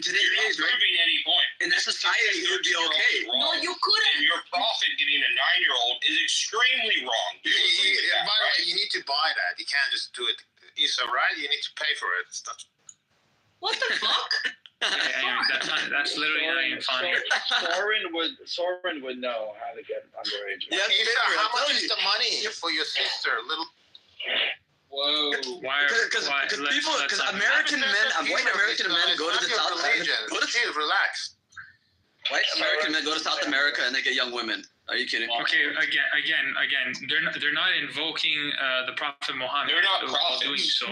today's You're not age, right? proving any point. In that society, it would be okay. No, you couldn't. And your prophet getting a 9-year-old is extremely wrong. By the way, you need to buy that. You can't just do it. Isa, right? You need to pay for it. It's not... What the fuck? That's literally not even funny. Soren would know how to get underage. Yeah. Isa, how much is the money for your sister? Little. Whoa. Because American men, white American men go to the South America. Relax. White American men go to South America and they get young women. Are you kidding? Okay, again, they're not invoking the Prophet Muhammad. They're not while prophets. doing so,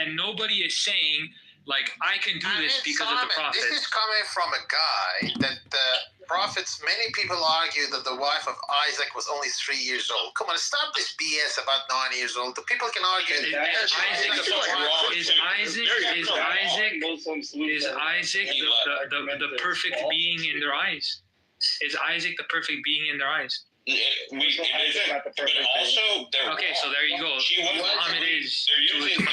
and nobody is saying like I can do this because of the Prophet. This is coming from a guy that the prophets. Many people argue that the wife of Isaac was only 3 years old. Come on, stop this BS about 9 years old. The people can argue. Is Isaac the perfect being in their eyes? Is Isaac the perfect being in their eyes? It isn't, but also they're okay. wrong. So there you go. Muhammad is. They're using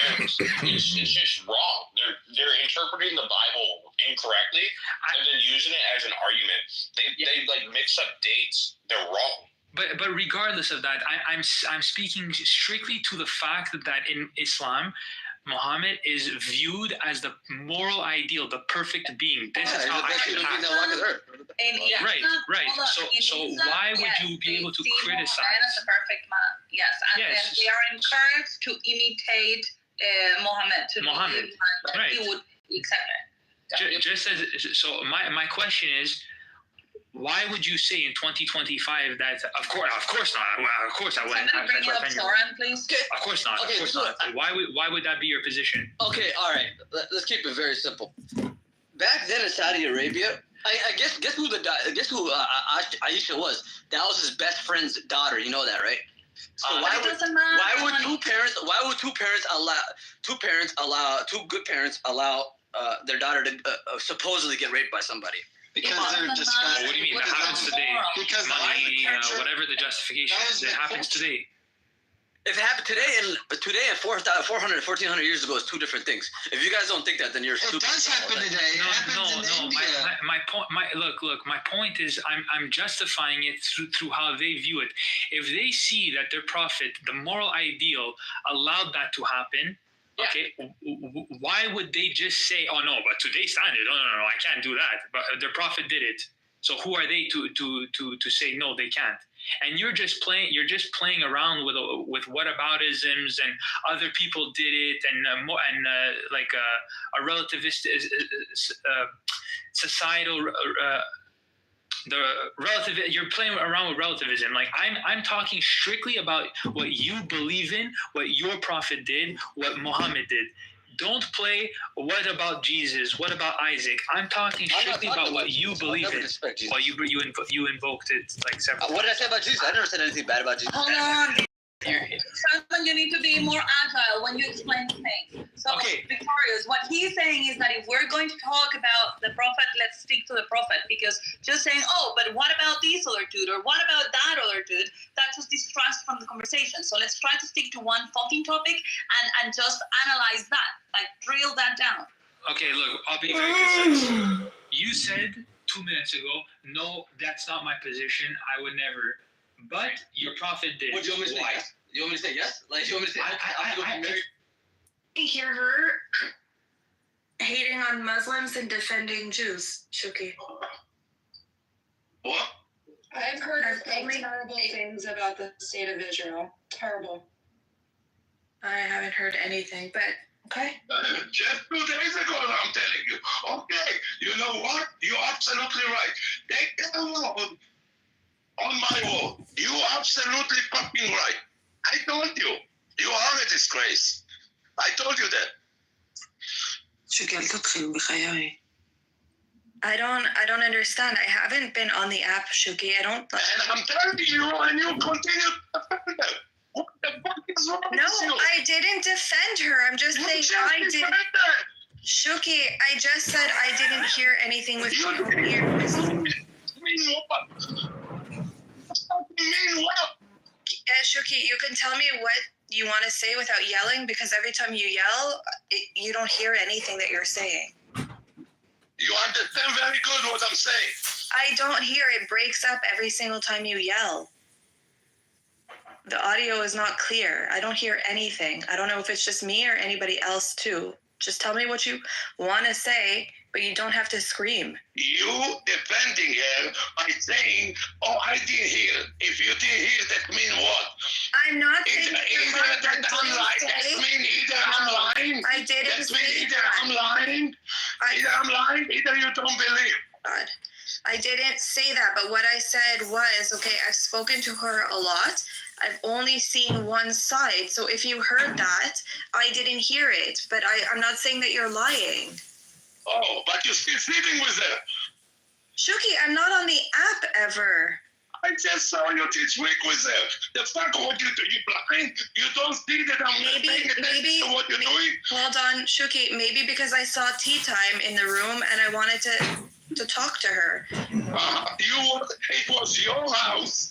it's just wrong. They're interpreting the Bible incorrectly and then using it as an argument. They like mix up dates. They're wrong. But regardless of that, I'm speaking strictly to the fact that in Islam, Muhammad is viewed as the moral ideal, the perfect being. This is how I should act. Right. So why would you be able to criticize? As a perfect man, yes, and then they are encouraged to imitate Muhammad. Right. He would accept it. Just as so, my question is, why would you say in 2025 that of course not? Well, of course I wouldn't. Somebody bring up Soren, please. Of course not. Okay, of course not. Why would that be your position? Okay, all right. Let's keep it very simple. Back then in Saudi Arabia, I guess who Aisha was? That was his best friend's daughter. You know that, right? So why would two good parents allow their daughter to supposedly get raped by somebody? Because they're disgusting. What do you mean? That happens today. Because money, whatever the justification is, it happens today. If it happened today and 400, 1,400 years ago is two different things. If you guys don't think that, then you're stupid. It does happen today. It happens in India. My point is, I'm justifying it through how they view it. If they see that their prophet, the moral ideal, allowed that to happen, okay, why would they just say, "Oh no, but today's standard, no, I can't do that." But their prophet did it, so who are they to say no, they can't? And you're just playing around with whataboutisms and other people did it and a relativist societal you're playing around with relativism. Like I'm talking strictly about what you believe in, what your prophet did, what Muhammad did. Don't play what about Jesus, what about Isaac. I'm talking strictly about what you believe in. Well, you invoked it like several. What did I say about Jesus? I never said anything bad about Jesus. Hold on. Simon, you need to be more agile when you explain things. So, Victorious, what he's saying is that if we're going to talk about the prophet, let's stick to the prophet, because just saying, oh, but what about this other dude, or what about that other dude, that just distracts from the conversation. So let's try to stick to one fucking topic and just analyze that, like drill that down. Okay, look, I'll be very concise. You said 2 minutes ago, no, that's not my position. I would never. But your prophet did. What do you want me to say? You want me to say yes? Like, you want me to say I hear her hating on Muslims and defending Jews, Shuki. What? I've heard only horrible things about the state of Israel. Terrible. I haven't heard anything, but okay. Just 2 days ago, I'm telling you. Okay, you know what? You're absolutely right. Take that alone. On my word, you absolutely fucking right. I told you. You are a disgrace. I told you that. I don't understand. I haven't been on the app, Shuki. I don't. And I'm telling you, and you continue to defend her. What the fuck is wrong with you? No, I didn't defend her. I'm just saying I didn't. Shuki, I just said I didn't hear anything with your ears. Mean what? Mean what? Shuki, you can tell me what you want to say without yelling, because every time you yell, you don't hear anything that you're saying. You understand very good what I'm saying. I don't hear it. Breaks up every single time you yell. The audio is not clear. I don't hear anything. I don't know if it's just me or anybody else too. Just tell me what you want to say, but you don't have to scream. You defending her by saying, "Oh, I didn't hear." If you didn't hear, that mean what? I'm not saying Either that you're that I'm lying. That lying. mean either I'm lying. I didn't That say mean either that. I'm lying. Either I'm lying. Either you don't believe. God. I didn't say that, but what I said was, okay, I've spoken to her a lot. I've only seen one side. So if you heard that, I didn't hear it. But I'm not saying that you're lying. Oh, but you're still sleeping with her. Shuki, I'm not on the app ever. I just saw you this week with her. The fuck what you do? You blind? You don't see that I'm paying attention to what you're doing? Hold on, Shuki, maybe because I saw tea time in the room and I wanted to talk to her. It was your house.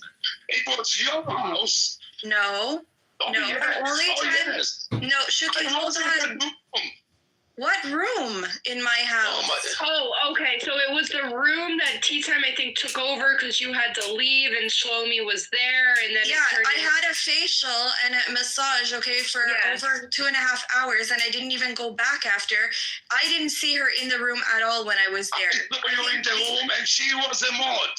It was your house. No. Oh, No, yes. the only Oh, time- yes. No, Shuki, I hold was in on. the room. What room in my house? Oh, my. Oh, okay. So it was the room that Tea Time, I think, took over because you had to leave and Shlomi was there, and then Yeah, it turned I had a facial and a massage, okay, for Yes. over 2.5 hours, and I didn't even go back after. I didn't see her in the room at all when I was there. I saw you in the room and she was a mod.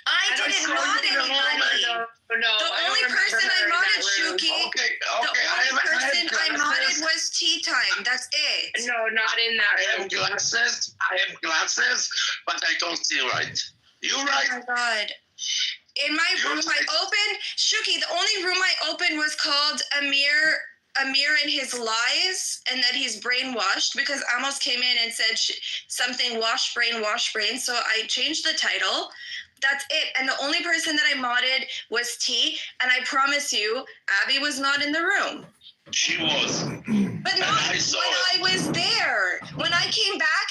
I don't didn't know mod you in the room anybody. and- No, The I don't only remember person her I in that modded, room. Shuki, Okay, the okay. only person I modded glasses. was tea time. That's it. No, not in that I room. have glasses. But I don't see right. You Oh right? my god. In my You're room, I right. opened, Shuki, the only room I opened was called Amir and his lies, and that he's brainwashed, because Amos came in and said something wash brain. So I changed the title. That's it. And the only person that I modded was T, and I promise you, Abby was not in the room. She was. But not I saw when I was there. When I came back,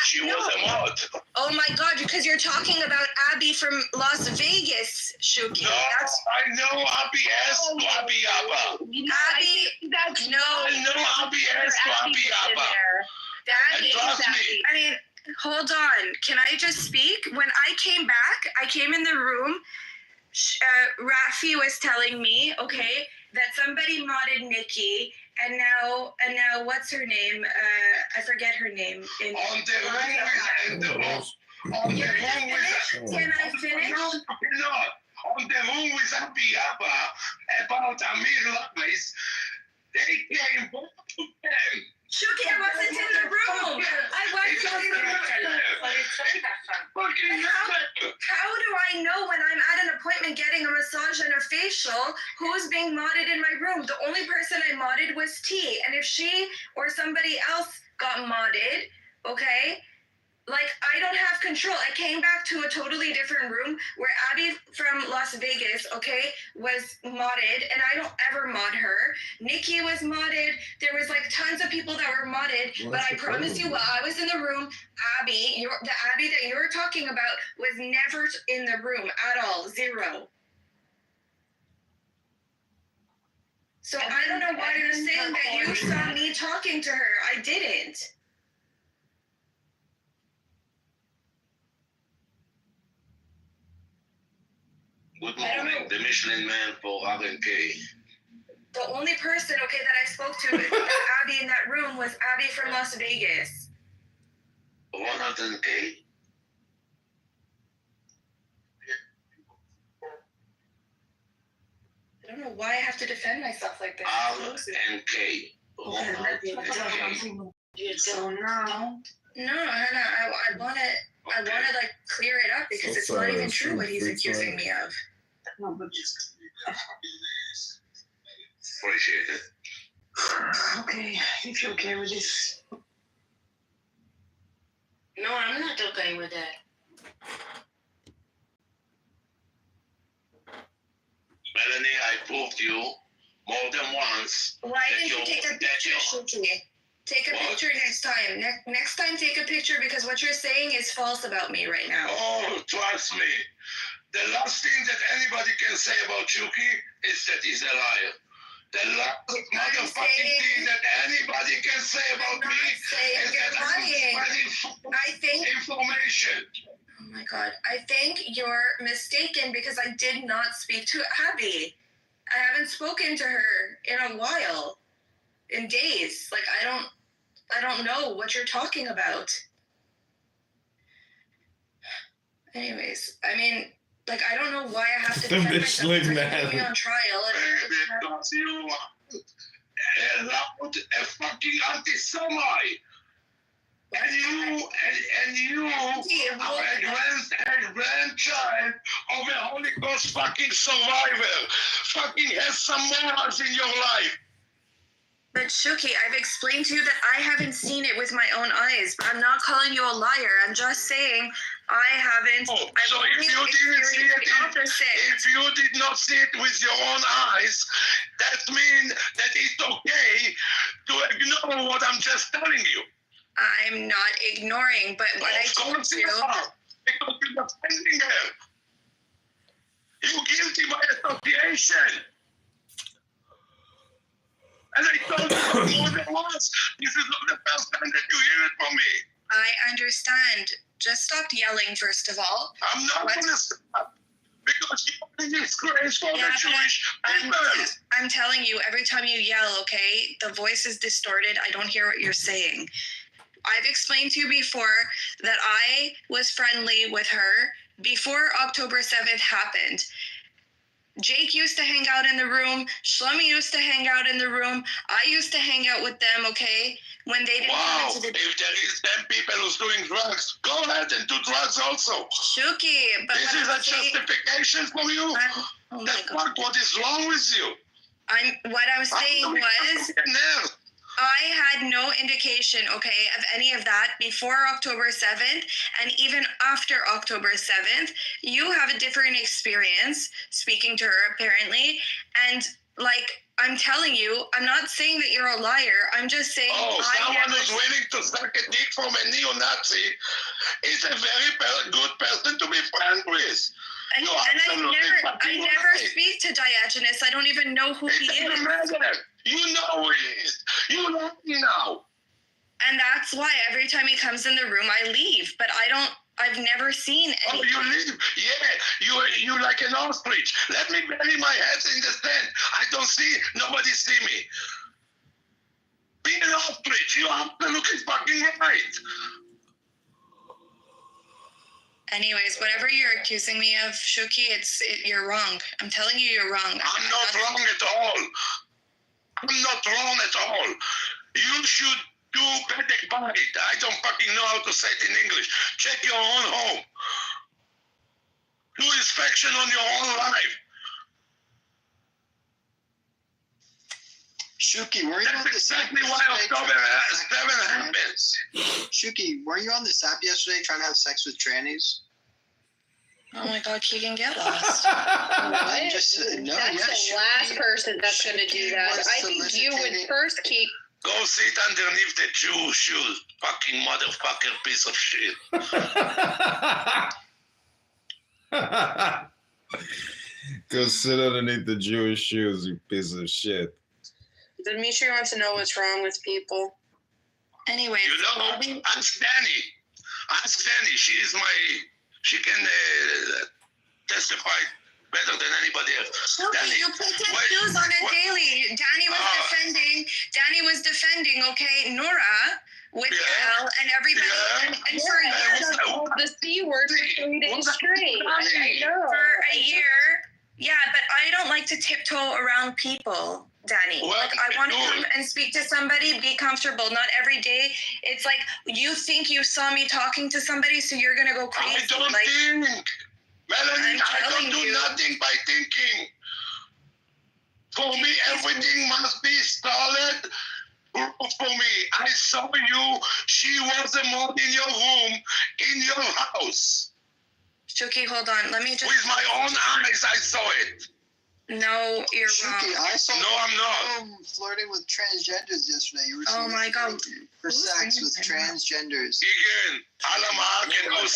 She no. was a mod. Oh my god, because you're talking about Abby from Las Vegas, Shuki. No, That's I know Abby S to Abby Abba. You know, Abby. that's No. I know Abby S to Abby Abba. Abby. And trust me. I mean, hold on. Can I just speak? When I came back, I came in the room. Rafi was telling me, okay, that somebody modded Nikki, and now what's her name? I forget her name. On the room Can I finish? No, on the room with Abby Abba about Amir Lopez, they came both of them. Shuki, I wasn't in the room. I wasn't in the room. How do I know when I'm at an appointment getting a massage and a facial who's being modded in my room? The only person I modded was T. And if she or somebody else got modded, okay, like I don't have control. I came back to a totally different room where Abby from Las Vegas, okay, was modded, and I don't ever mod her. Nikki was modded. There was like tons of people that were modded, but I promise you, while I was in the room, Abby, the Abby that you were talking about was never in the room at all. Zero. So I don't know why you're saying that you saw me talking to her. I didn't. Good morning, the Michelin Man for R&K. The only person, okay, that I spoke to with Abby in that room was Abby from Las Vegas. Ronald and K. I don't know why I have to defend myself like that. R&K. So now, no, I want to like clear it up because it's not even true what he's accusing me of. Appreciate it. Okay, if you're okay with this. No, I'm not okay with that. Melanie, I proved you more than once. Why didn't you take a picture, Shuki? Take a picture next time. Next time, take a picture because what you're saying is false about me right now. Oh, trust me. The last thing that anybody can say about Chucky is that he's a liar. The last motherfucking thing that anybody can say about me is that I'm spreading I think information. Oh my god. I think you're mistaken because I did not speak to Abby. I haven't spoken to her in a while. In days. Like I don't know what you're talking about. Anyways, I mean, like I don't know why I have to defend myself because you're putting me on trial. Because you allowed a fucking anti-Semite. And you are a grandchild of a Holocaust fucking survivor. Fucking have some morals in your life. But Shuki, I've explained to you that I haven't seen it with my own eyes. But I'm not calling you a liar. I'm just saying I haven't. So if you didn't see it, if you did not see it with your own eyes, that means that it's okay to ignore what I'm just telling you. I'm not ignoring, but what I told you. Because you're defending her. You're guilty by association. And I told you more than once, this is not the first time that you hear it from me. I understand. Just stop yelling, first of all. I'm not going to stop. Because you're a disgrace for the Jewish people. I'm telling you, every time you yell, okay, the voice is distorted. I don't hear what you're saying. I've explained to you before that I was friendly with her before October 7th happened. Jake used to hang out in the room. Shlomi used to hang out in the room. I used to hang out with them, okay? When they didn't come into the... If there is 10 people who's doing drugs, go ahead and do drugs also. Shuki, but... This is a justification for you? Oh That's not what is wrong with you. What I was saying was... I had no indication, okay, of any of that before October 7th, and even after October 7th. You have a different experience speaking to her, apparently, and, like, I'm telling you, I'm not saying that you're a liar. I'm just saying... someone who's willing to suck a dick from a neo-Nazi is a very good person to be friends with. And I never speak to Diogenes. I don't even know who he is. You know who he is. You know him now. And that's why every time he comes in the room, I leave. But I've never seen anything. Oh, you leave? Yeah, you're like an ostrich. Let me bury my head in the sand. I don't see, nobody see me. Be an ostrich. You absolutely fucking right. Anyways, whatever you're accusing me of, Shuki, you're wrong. I'm telling you, you're wrong. I'm not wrong at all. I'm not wrong at all. You should do Bedek Bayit. I don't fucking know how to say it in English. Check your own home. Do inspection on your own life. Shuki, were you on this app exactly why October 7 happens. Shuki, were you on this app yesterday trying to have sex with trannies? Oh my God, Keegan, get lost. I'm just no, that's the last person that's going to do that. I think you would first keep. Go sit underneath the Jew shoes, fucking motherfucker piece of shit. Go sit underneath the Jewish shoes, you piece of shit. Dimitri wants to know what's wrong with people. Anyway, ask Danny. Ask Danny. She can testify better than anybody else. Danny, you put tattoos on it daily. Danny was defending, okay, Nora with Al and everybody, and for years. The C word for 3 days straight. I know. For a year. Yeah, but I don't like to tiptoe around people, Danny. Well, like, I want to come and speak to somebody, be comfortable. Not every day. It's like, you think you saw me talking to somebody, so you're going to go crazy. I don't think. Melanie, I don't do nothing by thinking. For me, everything must be solid. For me, I saw you. She was a mod in your room, in your house. Shuki, hold on. Let me just... With my own eyes, I saw it. No, you're Shuki, wrong. I saw I'm not. Flirting with transgenders yesterday. You were oh my God. For sex with transgenders. Again, you were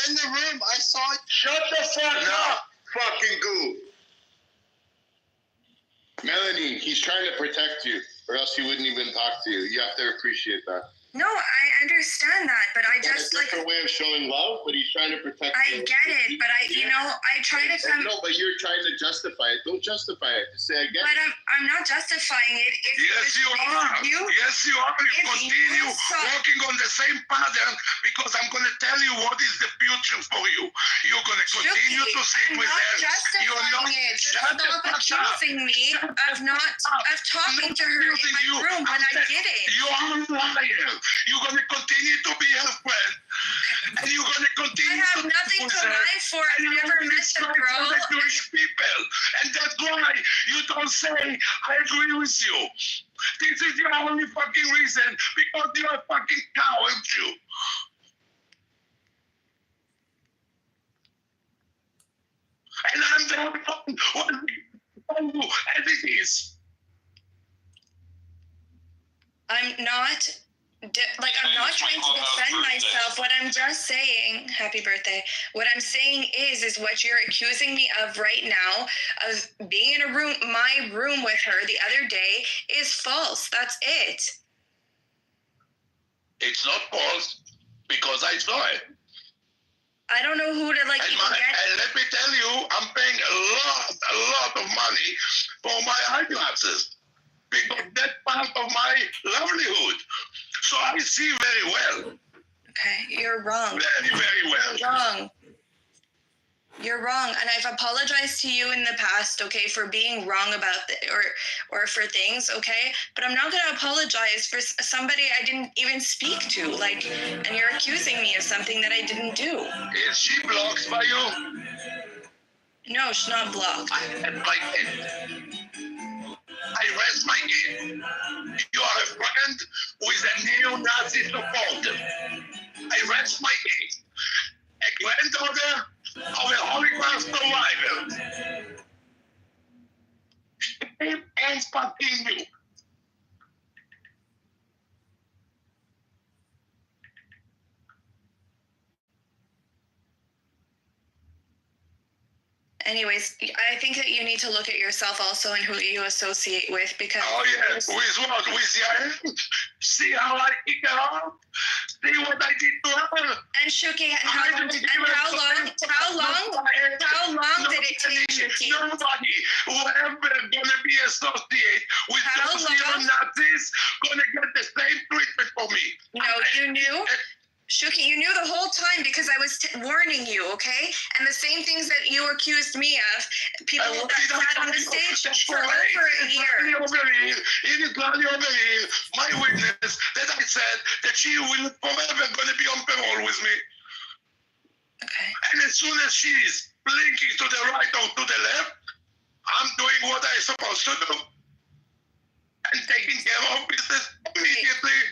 in the room. I saw it. Shut the fuck up, fucking goo. He's trying to protect you, or else he wouldn't even talk to you. You have to appreciate that. No, I understand that, but I just That's a different way of showing love, but he's trying to protect you. I get it, but I try to come. No, but you're trying to justify it. Don't justify it. Just say I get But it. I'm not justifying it. Yes, you are. Yes, you are. You continue walking on the same pattern because I'm going to tell you what is the future for you. You're going to continue to sit with her. You're not Stop accusing me of talking to her in my room when I did it. You are a liar. You're going to continue to be her friend. And you're going to continue I have nothing to lie for. I've never met the girl. For the Jewish people. And that's why you don't say, I agree with you. This is your only fucking reason, because you're a fucking coward Jew. And I'm the one as it is. I'm not trying to defend myself. What I'm just saying, happy birthday. What I'm saying is what you're accusing me of right now, of being in my room with her the other day, is false. That's it. It's not false because I saw it. I don't know who to and let me tell you, I'm paying a lot of money for my eyeglasses because that's part of my livelihood. So I see very well. Okay, you're wrong. Very, very well. You're wrong. You're wrong, and I've apologized to you in the past, okay, for being wrong about or for things, okay? But I'm not gonna apologize for somebody I didn't even speak to, and you're accusing me of something that I didn't do. Is she blocked by you? No, she's not blocked. I rest my case. You are a friend with a neo-Nazi supporter. I rest my case. A granddaughter of a Holocaust survivor. Shame and fucking you. Anyways, I think that you need to look at yourself also and who you associate with, because... Oh, yes. With what? With Yael? See how I kick her off? See what I did to her? And Shuki, how long did it take, Shuki? Nobody who ever going to be associated with those neo-Nazis going to get the same treatment for me. No, you knew? Shuki, you knew the whole time because I was warning you, okay? And the same things that you accused me of, people that sat on the stage for over a year. It is Lani over here, my witness, that I said that she will forever going to be on parole with me. Okay. And as soon as she's blinking to the right or to the left, I'm doing what I'm supposed to do. And taking care of business immediately.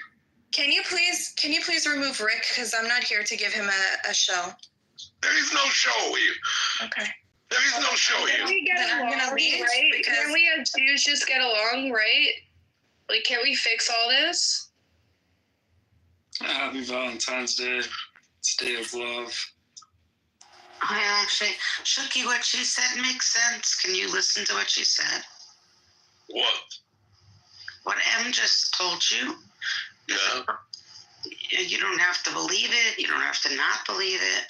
Can you please remove Rick, because I'm not here to give him a show. There is no show here. Okay. There is no show here. Can we get along, right? Can we as Jews just get along, right? Can we fix all this? Happy Valentine's Day. It's a day of love. I actually, Shuki, what she said makes sense. Can you listen to what she said? What? What M just told you. Yeah. You don't have to believe it. You don't have to not believe it.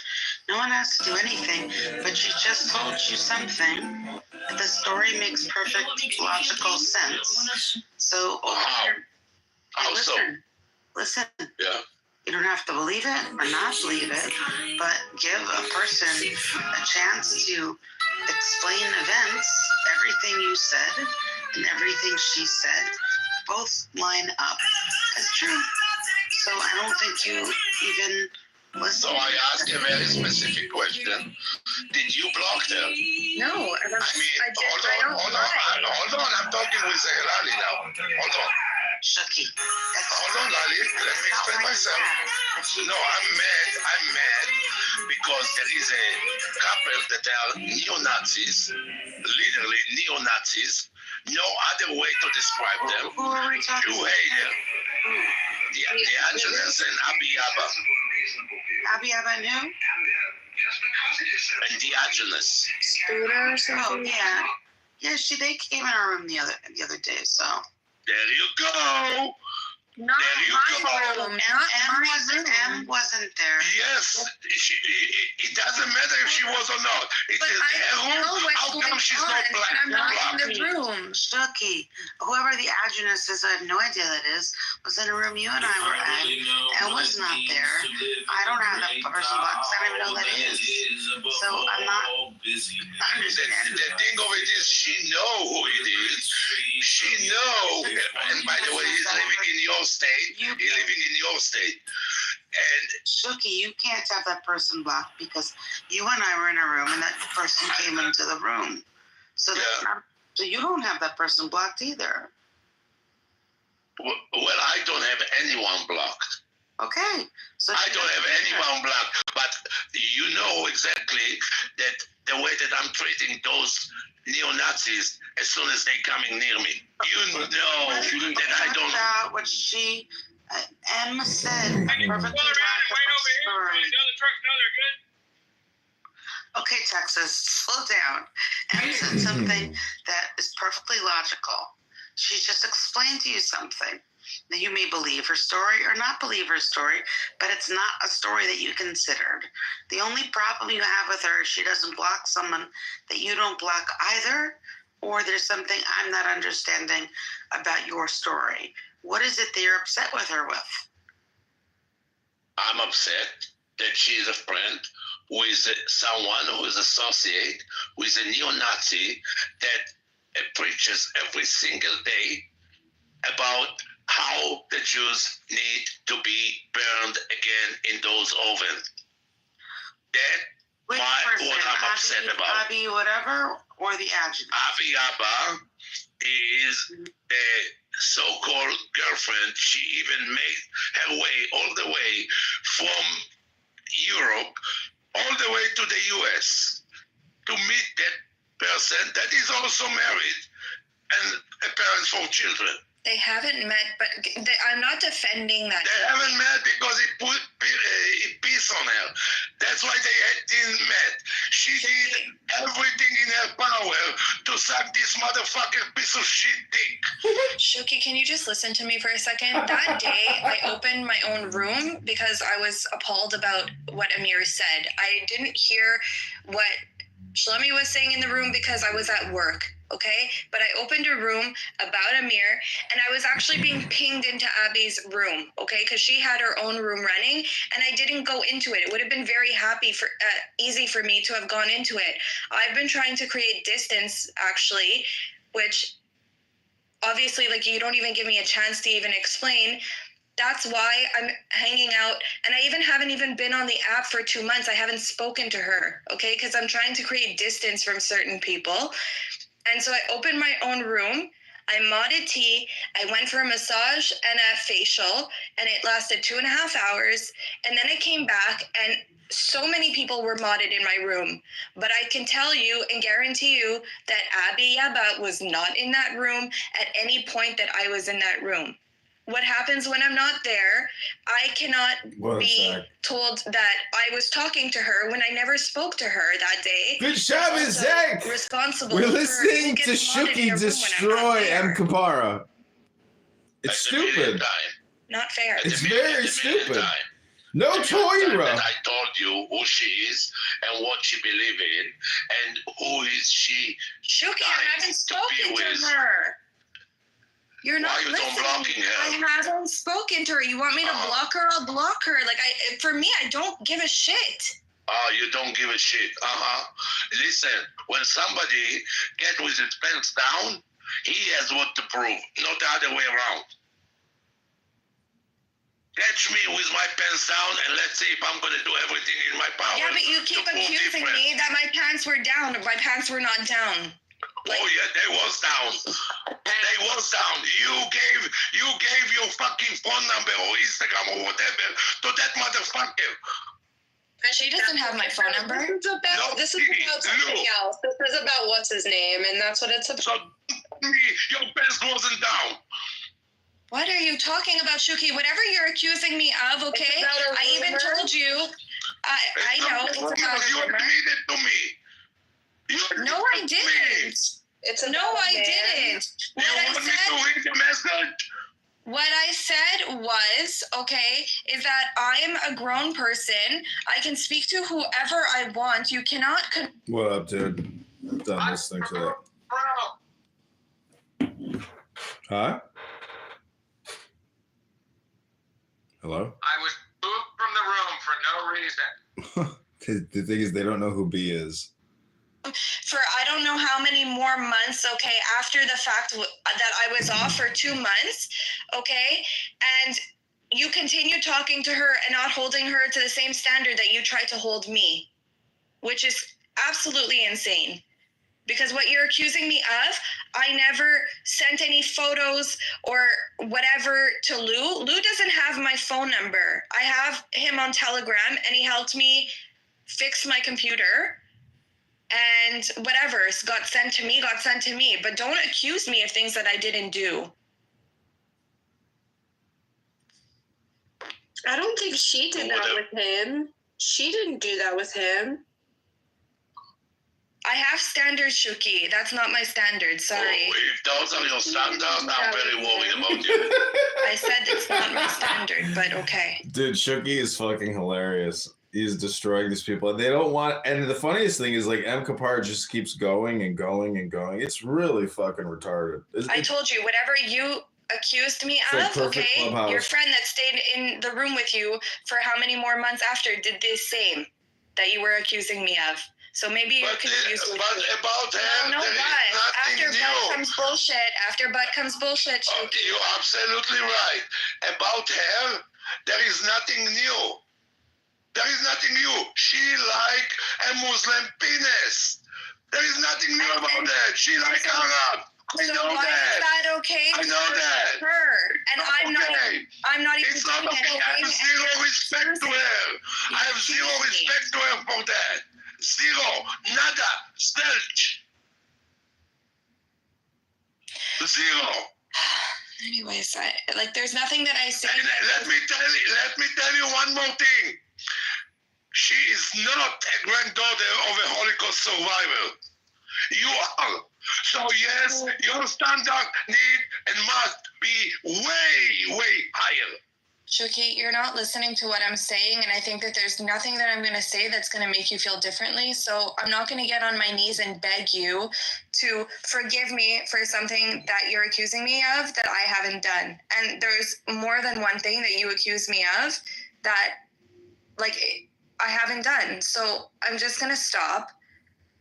No one has to do anything. But she just told you something. The story makes perfect logical sense. So, listen. Yeah. You don't have to believe it or not believe it, but give a person a chance to explain events. Everything you said and everything she said both line up as true. So I don't think you even listen. So I asked a very specific question. Did you block her? No. Hold on. I'm talking with Lali now. Hold on. Shuki. Hold on, Lali. Let me explain myself. No, I'm mad because there is a couple that are neo-Nazis, literally neo-Nazis. No other way to describe them. Who are we talking You hate them. The Angeles and Abi Abba. Abi Abba knew? And the Angeles. Scooter or something? Oh, yeah. Yeah, they came in our room the other day. So There you go. Not There you my go. room. Not my room. M wasn't there. Yes, it doesn't matter if she was or not. It's But her I know room. what's How going come she's on, not and black? I'm not blocked? in the room. Shuki, whoever the address is, I have no idea that is, was in a room you and I were at. And was not there. I don't have that person blocked because I don't even know who that is. So I'm not understanding. The thing of it is, she know who it is. She know. And by the way, he's living in your state. He's living in your state. And Shuki, you can't have that person blocked because you and I were in a room and that person came into the room. So so you don't have that person blocked either. well, I don't have anyone blocked. Okay. So I don't have anyone blocked. But you know exactly that the way that I'm treating those neo-Nazis as soon as they coming near me. You know that I don't. About what she M said. Perfectly story. Okay, Texas, slow down. M said something that is perfectly logical. She just explained to you something that you may believe her story or not believe her story, but it's not a story that you considered. The only problem you have with her is she doesn't block someone that you don't block either, or there's something I'm not understanding about your story. What is it that you're upset with her with? I'm upset that she's a friend who is someone who is associated with a neo-Nazi that preaches every single day about how the Jews need to be burned again in those ovens. Which What person? I'm upset about. Abi whatever, or the adjunct? Avi Abba is the so-called girlfriend. She even made her way all the way from Europe all the way to the US to meet that person that is also married and a parent for children. They haven't met, but I'm not defending that. They haven't met because it put peace on her. That's why they didn't met. She did everything in her power to suck this motherfucking piece of shit dick. Shuki, can you just listen to me for a second? That day, I opened my own room because I was appalled about what Amir said. I didn't hear what Shlomi was saying in the room because I was at work. Okay, but I opened a room about Amir, and I was actually being pinged into Abby's room, okay, because she had her own room running, and I didn't go into it. It would have been very easy for me to have gone into it. I've been trying to create distance, actually, which obviously, like, you don't even give me a chance to even explain. That's why I'm hanging out, and I haven't even been on the app for 2 months. I haven't spoken to her, okay, because I'm trying to create distance from certain people. And so I opened my own room. I modded T. I went for a massage and a facial, and it lasted 2.5 hours. And then I came back, and so many people were modded in my room. But I can tell you and guarantee you that Abby Yaba was not in that room at any point that I was in that room. What happens when I'm not there, I cannot be told that I was talking to her when I never spoke to her that day. Good job, Zach. Responsible. We're listening to Shuki destroy M. Kapara. It's stupid. Not fair. It's very stupid. No Torah. I told you who she is and what she believes in and who is she. Shuki, I haven't spoken to her. You're not listening. Blocking her? I haven't spoken to her. You want me to block her? I'll block her. Like, for me, I don't give a shit. Oh, you don't give a shit. Listen, when somebody gets with his pants down, he has what to prove, not the other way around. Catch me with my pants down, and let's see if I'm going to do everything in my power. Yeah, but you keep accusing me that my pants were down. My pants were not down. Like, oh yeah, they was down. They was down. You gave your fucking phone number or Instagram or whatever to that motherfucker. She doesn't have my phone number. This is about something else. This is about what's his name, and that's what it's about. So your pants wasn't down. What are you talking about, Shuki? Whatever you're accusing me of, okay? I even told you. I know. It's about you admitted to me. No, I didn't. It's a No, I didn't. You want me to read the message? What I said was, okay, is that I am a grown person. I can speak to whoever I want. You cannot. What up, dude? I'm done listening to that. Huh? Hello? I was moved from the room for no reason. The thing is, they don't know who B is. For I don't know how many more months, okay, after the fact that I was off for 2 months, okay, and you continue talking to her and not holding her to the same standard that you tried to hold me, which is absolutely insane. Because what you're accusing me of, I never sent any photos or whatever to Lou. Lou doesn't have my phone number. I have him on Telegram, and he helped me fix my computer. And whatever got sent to me. But don't accuse me of things that I didn't do. I don't think she did that with him. She didn't do that with him. I have standards, Shuki. That's not my standard. Sorry. If those are your standards, I'm very worried about you. I said it's not my standard, but okay. Dude, Shuki is fucking hilarious. He's destroying these people. They don't want, and the funniest thing is, like, M. Kapar just keeps going and going and going. It's really fucking retarded. I told you, whatever you accused me like of, perfect okay? Clubhouse. Your friend that stayed in the room with you for how many more months after did the same that you were accusing me of. So maybe you're confused with me. About him, No, there is but after nothing butt new. comes bullshit. After butt comes bullshit. You're absolutely right. About her, there is nothing new. There is nothing new. She like a Muslim penis. There is nothing new about that. She like Arab. I know why that. is that okay? I know that. Her and I'm not even It's not doing okay. I have anything. zero respect to her. I have zero respect to her for that. Zero. Nada. Zilch. Zero. Anyways, there's nothing that I say. And let me tell you one more thing. She is not a granddaughter of a Holocaust survivor. You are. So yes, your standard need and must be way, way higher. Shuki, you're not listening to what I'm saying, and I think that there's nothing that I'm going to say that's going to make you feel differently. So I'm not going to get on my knees and beg you to forgive me for something that you're accusing me of that I haven't done. And there's more than one thing that you accuse me of that, I haven't done. So I'm just going to stop,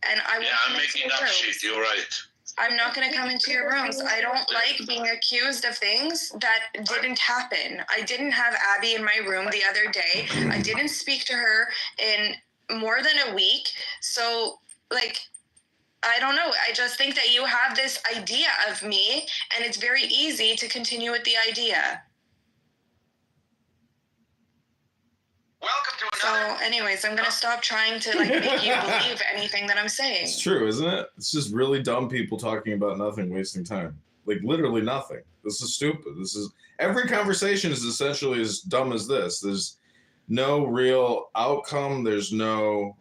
and I won't I'm making up shit. You're right. I'm not going to come into your rooms. I don't like being accused of things that didn't happen. I didn't have Abby in my room the other day. I didn't speak to her in more than a week. So, I don't know. I just think that you have this idea of me, and it's very easy to continue with the idea. So, anyways, I'm going to stop trying to, make you believe anything that I'm saying. It's true, isn't it? It's just really dumb people talking about nothing, wasting time. Literally nothing. This is stupid. Every conversation is essentially as dumb as this. There's no real outcome. There's no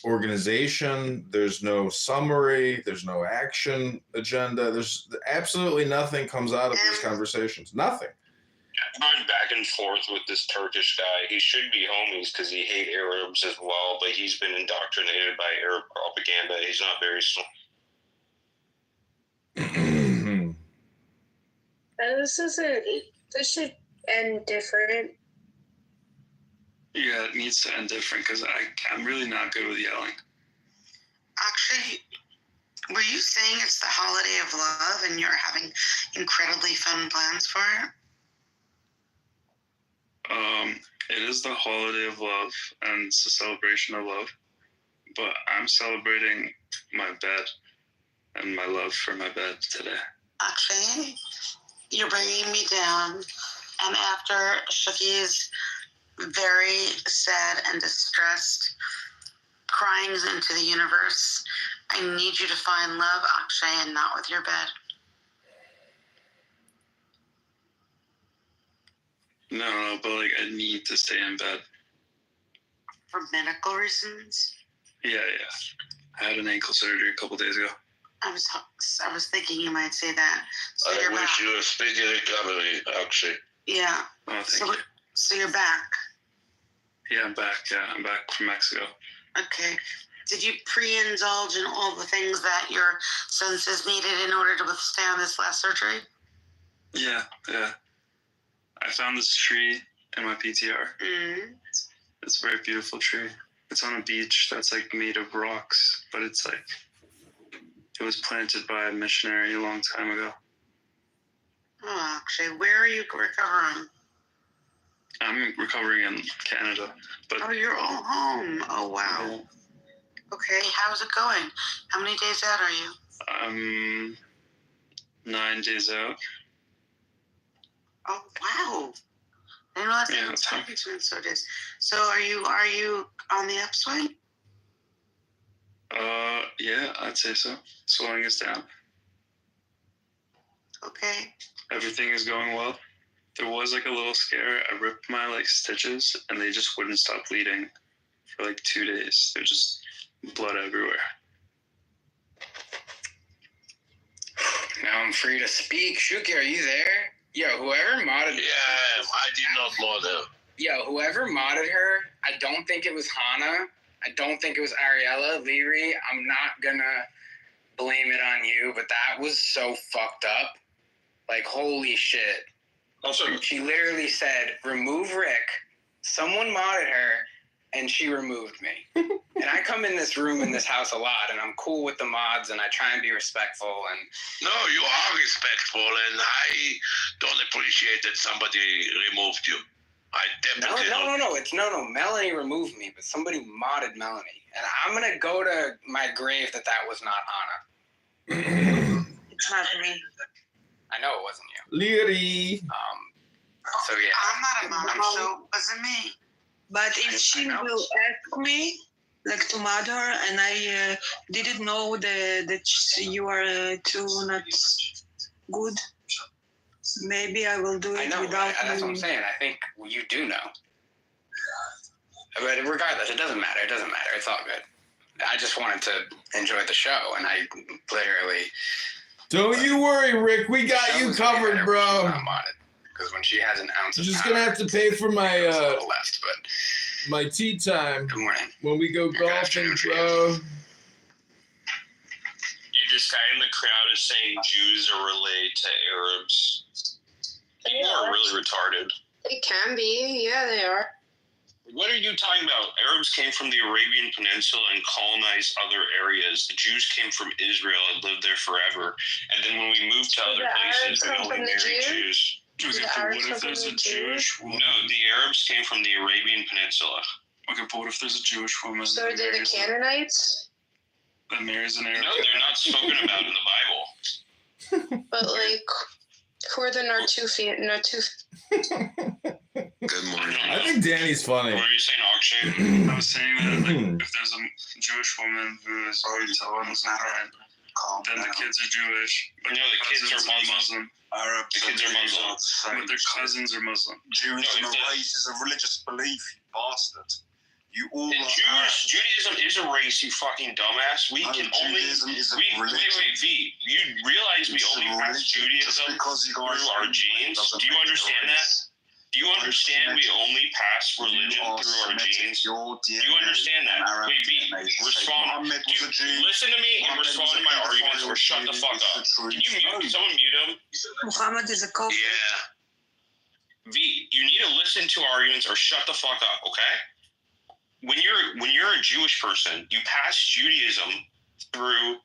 organization. There's no summary. There's no action agenda. There's absolutely nothing comes out of these conversations. Nothing. I'm back and forth with this Turkish guy. He should be homies because he hates Arabs as well, but he's been indoctrinated by Arab propaganda. He's not very smart. This should end different. Yeah, it needs to end different because I'm really not good with yelling. Actually, were you saying it's the holiday of love and you're having incredibly fun plans for it? It is the holiday of love and it's a celebration of love, but I'm celebrating my bed and my love for my bed today. Actually, you're bringing me down, and after Shuki's very sad and distressed cryings into the universe, I need you to find love, Akshay, and not with your bed. No, but I need to stay in bed. For medical reasons? Yeah. I had an ankle surgery a couple days ago. I was thinking you might say that. So I you're wish back. you a speedy recovery, Akshay. Yeah. Oh, thank you. So you're back. Yeah, I'm back. Yeah, I'm back from Mexico. Okay. Did you pre-indulge in all the things that your senses needed in order to withstand this last surgery? Yeah. I found this tree in my PTR. Mm. It's a very beautiful tree. It's on a beach that's like made of rocks, but it's like it was planted by a missionary a long time ago. Oh, Akshay, where are you recovering? I'm recovering in Canada, but Oh, you're all home. Oh, wow. Okay, how's it going? How many days out are you? I'm 9 days out. Oh, wow. I didn't realize Yeah, that that's talking to me so days. So are you on the upswing? Yeah, I'd say so. Swelling is down. Okay. Everything is going well. There was like a little scare. I ripped my like stitches and they just wouldn't stop bleeding for like 2 days. There's just blood everywhere. Now I'm free to speak. Shuki, are you there? Yo, whoever modded Yeah, I did not mod her. Yo, whoever modded her, I don't think it was Hana. I don't think it was Ariella. Leary, I'm not gonna blame it on you, but that was so fucked up. Like, holy shit. Also, she literally said, remove Rick. Someone modded her, and she removed me. And I come in this room in this house a lot, and I'm cool with the mods, and I try and be respectful. And No, you are respectful, and I don't appreciate that somebody removed you. I definitely don't. No. Melanie removed me, but somebody modded Melanie, and I'm gonna go to my grave that was not Hana. It's not me. I know it wasn't you. Leary. So yeah. I'm not a mom, so it wasn't me. But if she will ask me, like to mod her, and I didn't know that you are too not good, maybe I will do it I know. without That's what I'm knowing. saying. I think you do know. But regardless, it doesn't matter. It's all good. I just wanted to enjoy the show, and I literally. Don't you worry, Rick. We got you covered, bro. Because when she has an ounce You're of just power, gonna have to pay for my a little left, but my tea time. Good morning. When we go golfing, bro. This guy in the crowd is saying Jews are related to Arabs. People are really retarded. They can be. Yeah, they are. What are you talking about? Arabs came from the Arabian Peninsula and colonized other areas. The Jews came from Israel and lived there forever. And then when we moved to other places, we only married Jews. Okay, so what if there's a Jewish woman? No, the Arabs came from the Arabian Peninsula. Okay, but what if there's a Jewish woman? So are they the Canaanites? That marries an Arab? No, they're not spoken about in the Bible. But like, who are the Nartufi? Good morning. I think Danny's funny. What are you saying, Akshay? I was saying that like, if there's a Jewish woman who is married to a Muslim man, then the kids are Jewish. But No, the kids are Muslim. Arab. The kids are Muslim. But their cousins are Muslim. Judaism is a religious belief, you bastard. You all Judaism is a race, you fucking dumbass. We can only wait, V. You realize we only pass Judaism through our genes? Do you understand that? Do you understand we only pass religion through our genes? Do you understand that? Wait, V, respond. Listen to me and respond to my arguments or shut the fuck up. Can you mute? Can someone mute him? Muhammad is a kafir. Yeah. V, you need to listen to arguments or shut the fuck up, okay? When you're a Jewish person, you pass Judaism through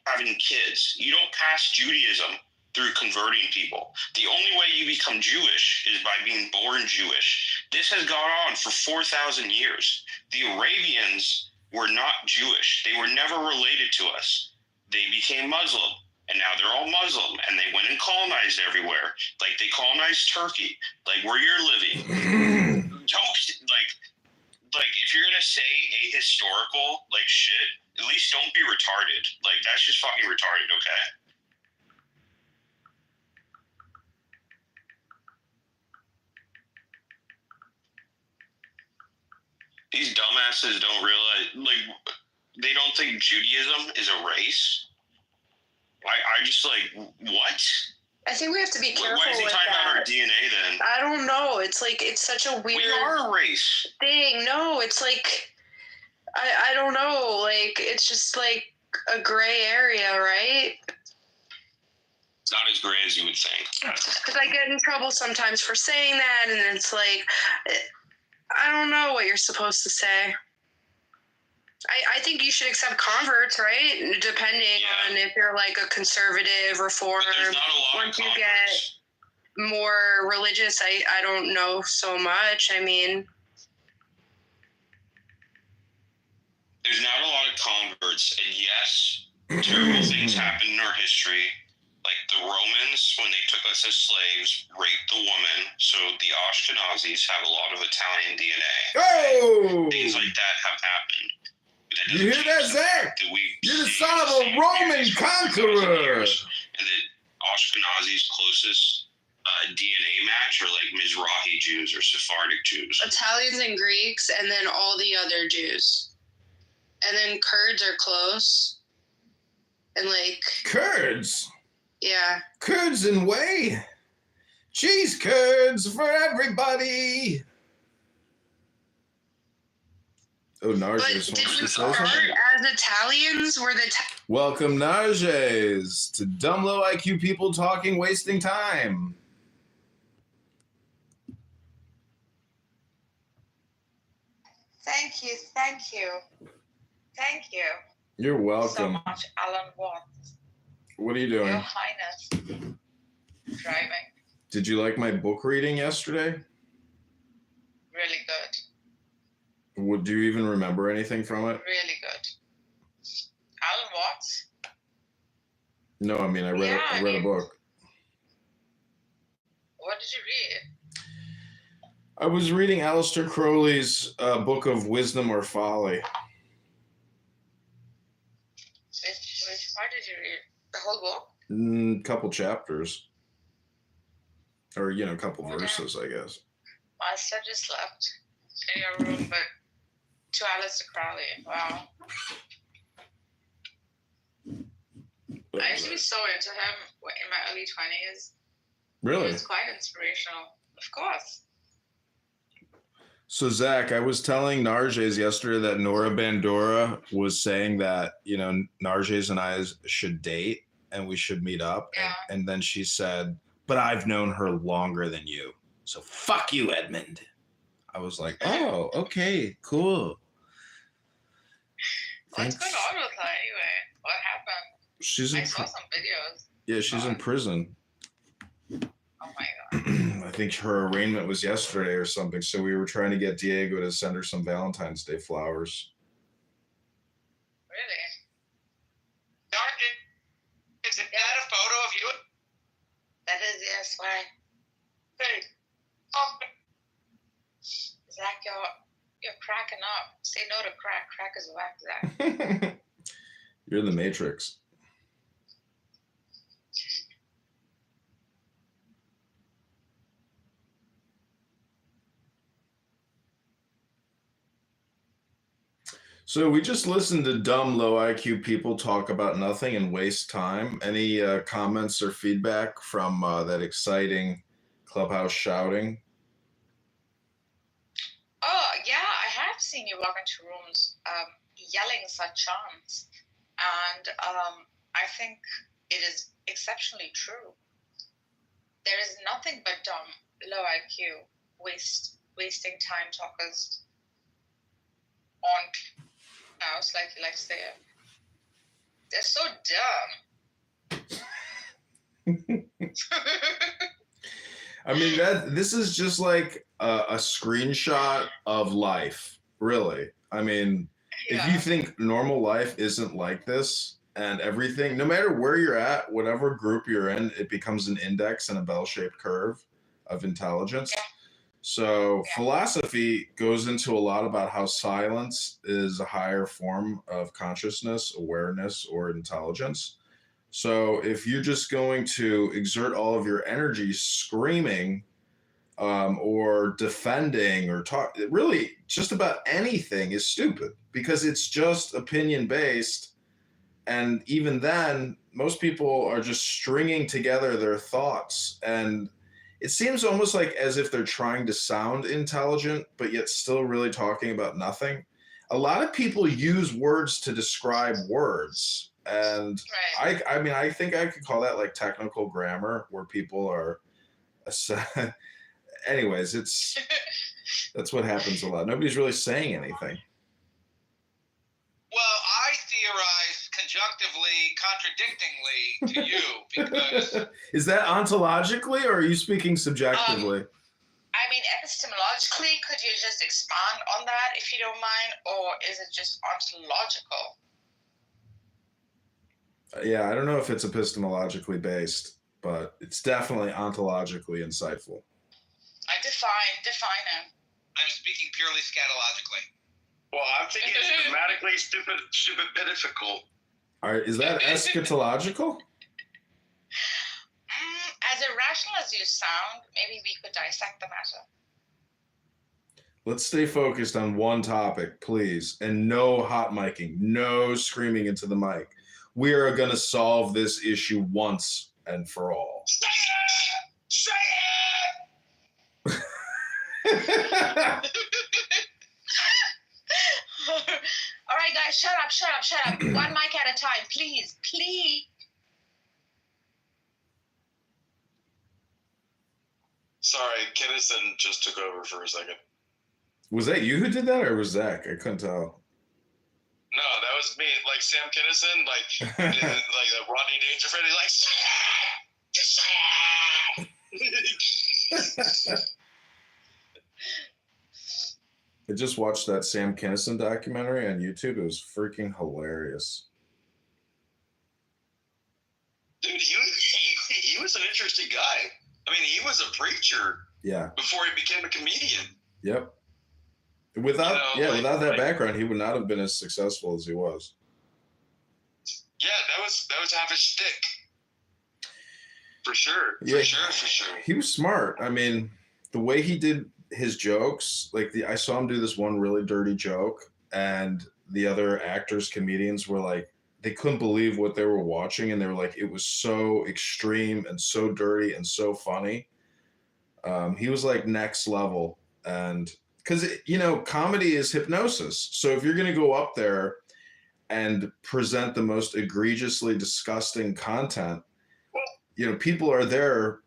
having kids. You don't pass Judaism through converting people. The only way you become Jewish is by being born Jewish. This has gone on for 4,000 years. The Arabians were not Jewish. They were never related to us. They became Muslim, and now they're all Muslim, and they went and colonized everywhere. Like they colonized Turkey, like where you're living. Don't, like if you're gonna say ahistorical like shit, at least don't be retarded. Like that's just fucking retarded, okay? These dumbasses don't realize, like, they don't think Judaism is a race. I just like, what? I think we have to be careful. Why is he with talking that. about our DNA then? I don't know. It's like, it's such a weird We are a race. thing. No, it's like, I don't know. Like, it's just like a gray area, right? It's not as gray as you would think. Because I get in trouble sometimes for saying that, and it's like, I don't know what you're supposed to say. I think you should accept converts, right? Depending on if you're like a conservative, reform. Once you get more religious, I don't know so much. I mean, there's not a lot of converts, and yes, terrible things happen in our history. Like the Romans, when they took us as slaves, raped the woman. So the Ashkenazis have a lot of Italian DNA. Oh! Things like that have happened. You hear that, Zach? You're the son of a Roman conqueror. And the Ashkenazi's closest DNA match are like Mizrahi Jews or Sephardic Jews. Italians and Greeks, and then all the other Jews. And then Kurds are close. And like... Kurds? Yeah. Kurds and whey. Cheese curds for everybody. Oh, Narges. Did you start as Italians? Were the Welcome, Narges, to dumb low IQ people talking, wasting time. Thank you. You're welcome. So much, Alan Watts. What are you doing? Your Highness. Driving. Did you like my book reading yesterday? Really good. Do you even remember anything from it? Really good. Alan Watts? No, I mean, I read a book. What did you read? I was reading Aleister Crowley's Book of Wisdom or Folly. Which part did you read? The whole book? Couple chapters. Or, a couple verses, I guess. My sister just left in your room, but to Aleister Crowley. Wow. I used to be so into him in my early 20s. Really? He was quite inspirational. Of course. So, Zach, I was telling Narges yesterday that Nora Bandura was saying that, Narges and I should date and we should meet up. Yeah. And then she said, but I've known her longer than you. So fuck you, Edmund. I was like, oh, okay, cool. What's going on with her anyway? What happened? I saw some videos. Yeah, she's in prison. Oh my God. I think her arraignment was yesterday or something. So we were trying to get Diego to send her some Valentine's Day flowers. Really? Is that a photo of you? That is, yes. Why? Hey. Zach, you're cracking up. Say no to crack. Crack is whack, Zach. You're the Matrix. So we just listened to dumb, low IQ people talk about nothing and waste time. Any comments or feedback from that exciting clubhouse shouting? Oh, yeah, I have seen you walk into rooms yelling such chants. And I think it is exceptionally true. There is nothing but dumb, low IQ, wasting time talkers on house, like you like to say it. They're so dumb. I mean, this is just like a screenshot of life, really. I mean, if you think normal life isn't like this and everything, no matter where you're at, whatever group you're in, it becomes an index and a bell-shaped curve of intelligence. Yeah. So philosophy goes into a lot about how silence is a higher form of consciousness, awareness, or intelligence. So if you're just going to exert all of your energy screaming or defending or talk. Really, just about anything is stupid because it's just opinion based. And even then, most people are just stringing together their thoughts. And it seems almost like as if they're trying to sound intelligent, but yet still really talking about nothing. A lot of people use words to describe words. And I mean, I think I could call that like technical grammar where people are, anyways, that's what happens a lot. Nobody's really saying anything. Well, I theorize conjunctively, contradictingly to you because... Is that ontologically or are you speaking subjectively? I mean, epistemologically, could you just expand on that if you don't mind? Or is it just ontological? Yeah, I don't know if it's epistemologically based, but it's definitely ontologically insightful. I define it. I'm speaking purely scatologically. Well, I'm thinking grammatically stupidifical. All right, is that eschatological? As irrational as you sound, maybe we could dissect the matter. Let's stay focused on one topic, please, and no hot micing, no screaming into the mic. We are going to solve this issue once and for all. Say it! All right, guys, shut up. One mic at a time, please. Sorry, Kinnison just took over for a second. Was that you who did that, or was Zach? I couldn't tell. No, that was me. Like Sam Kinnison, like the Rodney Dangerfield. He's like, say it! Just say it! I just watched that Sam Kinison documentary on YouTube. It was freaking hilarious. Dude, he was an interesting guy. I mean, he was a preacher. Yeah. Before he became a comedian. Yep. Without that background, he would not have been as successful as he was. Yeah, that was half his shtick. For sure. Yeah. For sure. He was smart. I mean, the way he did his jokes, I saw him do this one really dirty joke, and the other actors, comedians were like, they couldn't believe what they were watching, and they were like, it was so extreme and so dirty and so funny. He was like next level, and because comedy is hypnosis. So if you're going to go up there and present the most egregiously disgusting content, people are there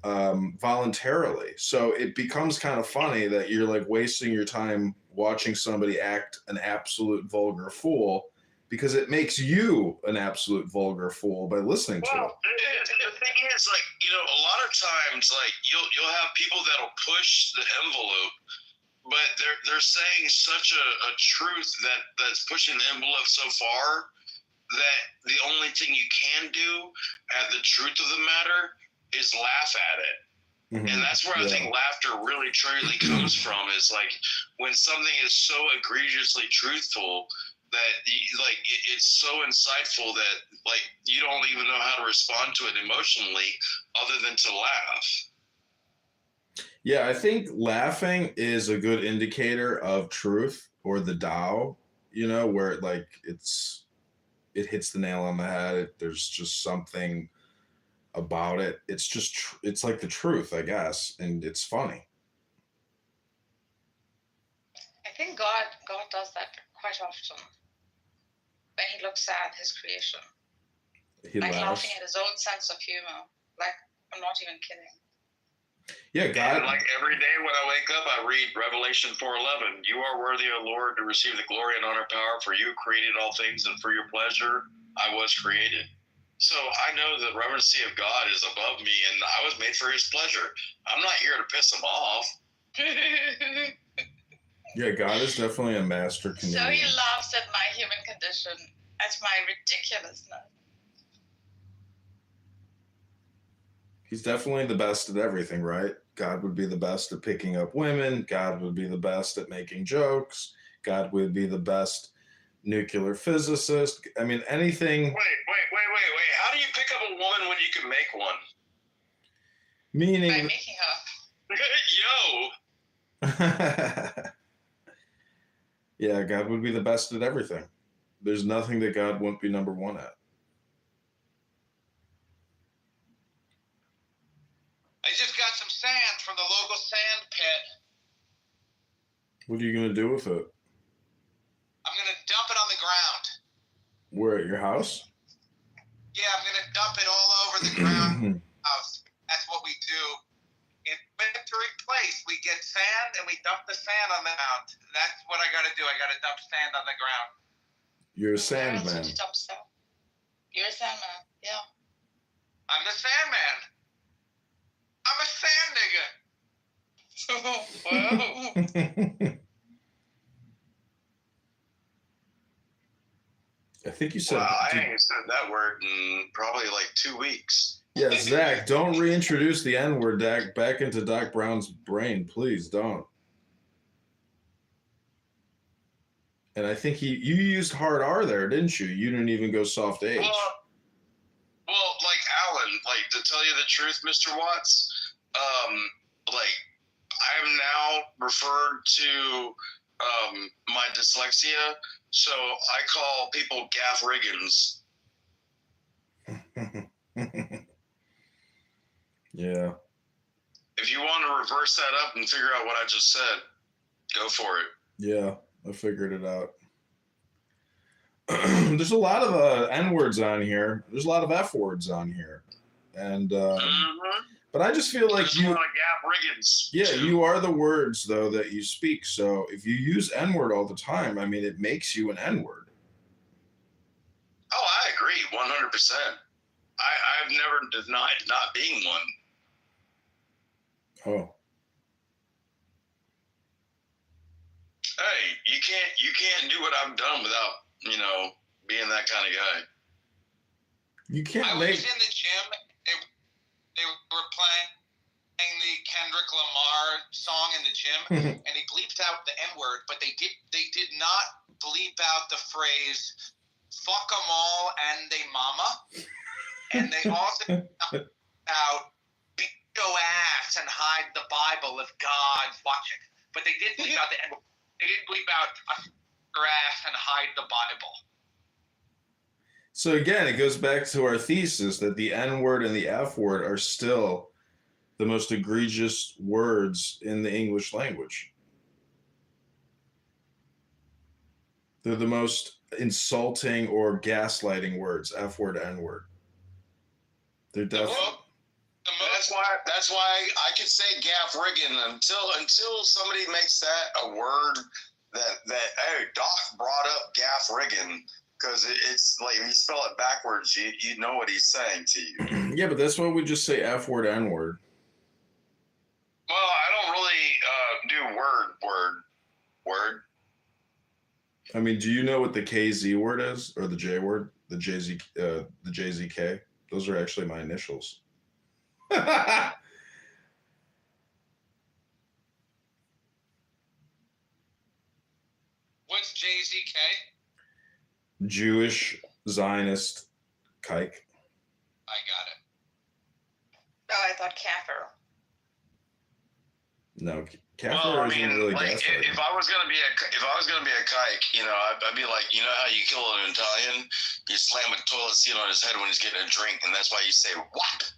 voluntarily. So it becomes kind of funny that you're like wasting your time watching somebody act an absolute vulgar fool, because it makes you an absolute vulgar fool by listening to it. The thing is, a lot of times, you'll have people that'll push the envelope, but they're saying such a truth that's pushing the envelope so far that the only thing you can do at the truth of the matter is laugh at it. Mm-hmm. And that's where I think laughter really truly comes from, is like when something is so egregiously truthful that it's so insightful that you don't even know how to respond to it emotionally other than to laugh. Yeah, I think laughing is a good indicator of truth, or the Tao, where it hits the nail on the head. There's just something about it. It's just, it's like the truth, I guess. And it's funny. I think God does that quite often. When he looks at his creation. He laughs. Laughing at his own sense of humor. I'm not even kidding. Yeah, God. And every day when I wake up, I read Revelation 4:11. You are worthy, O Lord, to receive the glory and honor, power, for you created all things, and for your pleasure I was created. So I know the reverency of God is above me, and I was made for his pleasure. I'm not here to piss him off. Yeah, God is definitely a master comedian. So he laughs at my human condition, at my ridiculousness. He's definitely the best at everything, right? God would be the best at picking up women. God would be the best at making jokes. God would be the best nuclear physicist. I mean, anything. Wait. How do you pick up a woman when you can make one? Meaning. By making her. Yo. Yeah, God would be the best at everything. There's nothing that God wouldn't be number one at. I just got some sand from the local sand pit. What are you going to do with it? I'm going to dump it on the ground. Where, at your house? Yeah, I'm going to dump it all over the ground. That's what we do. In every place, we get sand and we dump the sand on the ground. That's what I got to do. I got to dump sand on the ground. You're a sandman. You're a sandman, yeah. I'm the Sandman. I'm a sand nigga. I think you said. Wow, I ain't said that word in probably like 2 weeks. Yeah, Zach, don't reintroduce the N-word back into Doc Brown's brain. Please don't. And I think you used hard R there, didn't you? You didn't even go soft H. Well, like Alan, like to tell you the truth, Mr. Watts, like I am now referred to my dyslexia, so I call people Gaff Riggins. Yeah. If you want to reverse that up and figure out what I just said, go for it. Yeah, I figured it out. There's a lot of N-words on here. There's a lot of F-words on here. And but I just feel like you, yeah, you are the words though that you speak. So if you use N-word all the time, I mean, it makes you an N-word. Oh, I agree, 100%. I've never denied not being one. Oh. Hey, you can't do what I've done without, being that kind of guy. You can't I make. was in the gym. They were playing the Kendrick Lamar song in the gym, and they bleeped out the N-word, but they did not bleep out the phrase "fuck 'em all and they mama," and they also out beat your ass and hide the Bible if God's watching. But they did bleep out the N-word. They didn't bleep out your ass and hide the Bible. So again, it goes back to our thesis that the N-word and the F-word are still the most egregious words in the English language. They're the most insulting or gaslighting words, F-word, N-word. They're definitely. That's why I could say Gaff Riggin until somebody makes that a word that hey, Doc brought up Gaff Riggin. Because it's like, if you spell it backwards, you know what he's saying to you. Yeah, but that's why we just say F-word, N-word. Well, I don't really do word. I mean, do you know what the KZ word is, or the J word, the JZK? Those are actually my initials. What's JZK? Jewish Zionist kike. I got it. Oh, I thought Kafir. No, Kafir Well, isn't really gaslighting. if I was gonna be a kike, I'd be like, how you kill an Italian? You slam a toilet seat on his head when he's getting a drink, and that's why you say "what."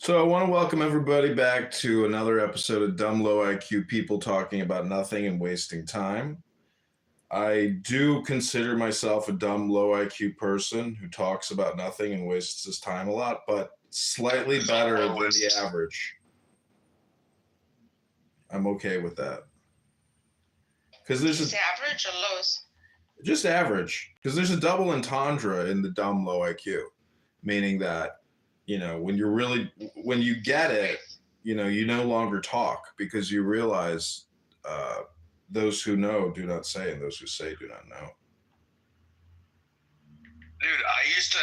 So I want to welcome everybody back to another episode of Dumb Low IQ People Talking About Nothing and Wasting Time. I do consider myself a dumb, low IQ person who talks about nothing and wastes his time a lot, but slightly better than the average. I'm okay with that. Because there's Is it average or lows? just average. Because there's a double entendre in the dumb, low IQ, meaning that when you get it, you no longer talk because you realize those who know do not say, and those who say do not know. Dude, I used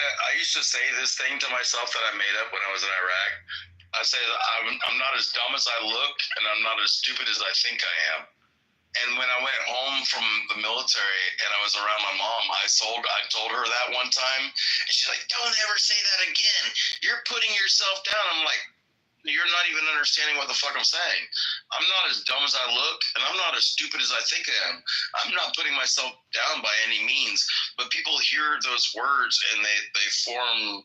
to say this thing to myself that I made up when I was in Iraq. I say that I'm not as dumb as I look, and I'm not as stupid as I think I am. And when I went home from the military and I was around my mom, I told her that one time, and she's like, "Don't ever say that again. You're putting yourself down." I'm like, "You're not even understanding what the fuck I'm saying. I'm not as dumb as I look, and I'm not as stupid as I think I am. I'm not putting myself down by any means." But people hear those words and they form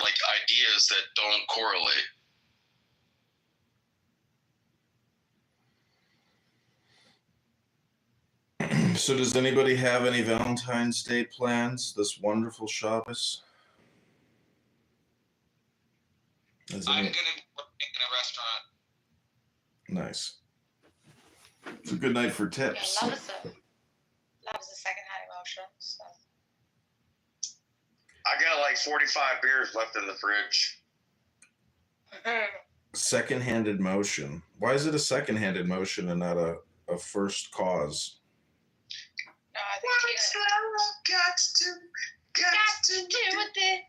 like ideas that don't correlate. So does anybody have any Valentine's Day plans this wonderful Shabbos? I'm going to be working in a restaurant. Nice. It's a good night for tips. Love is a second-hand emotion. So. I got like 45 beers left in the fridge. Second-handed motion. Why is it a second-handed motion and not a first cause? No, I think what's love got to do with it?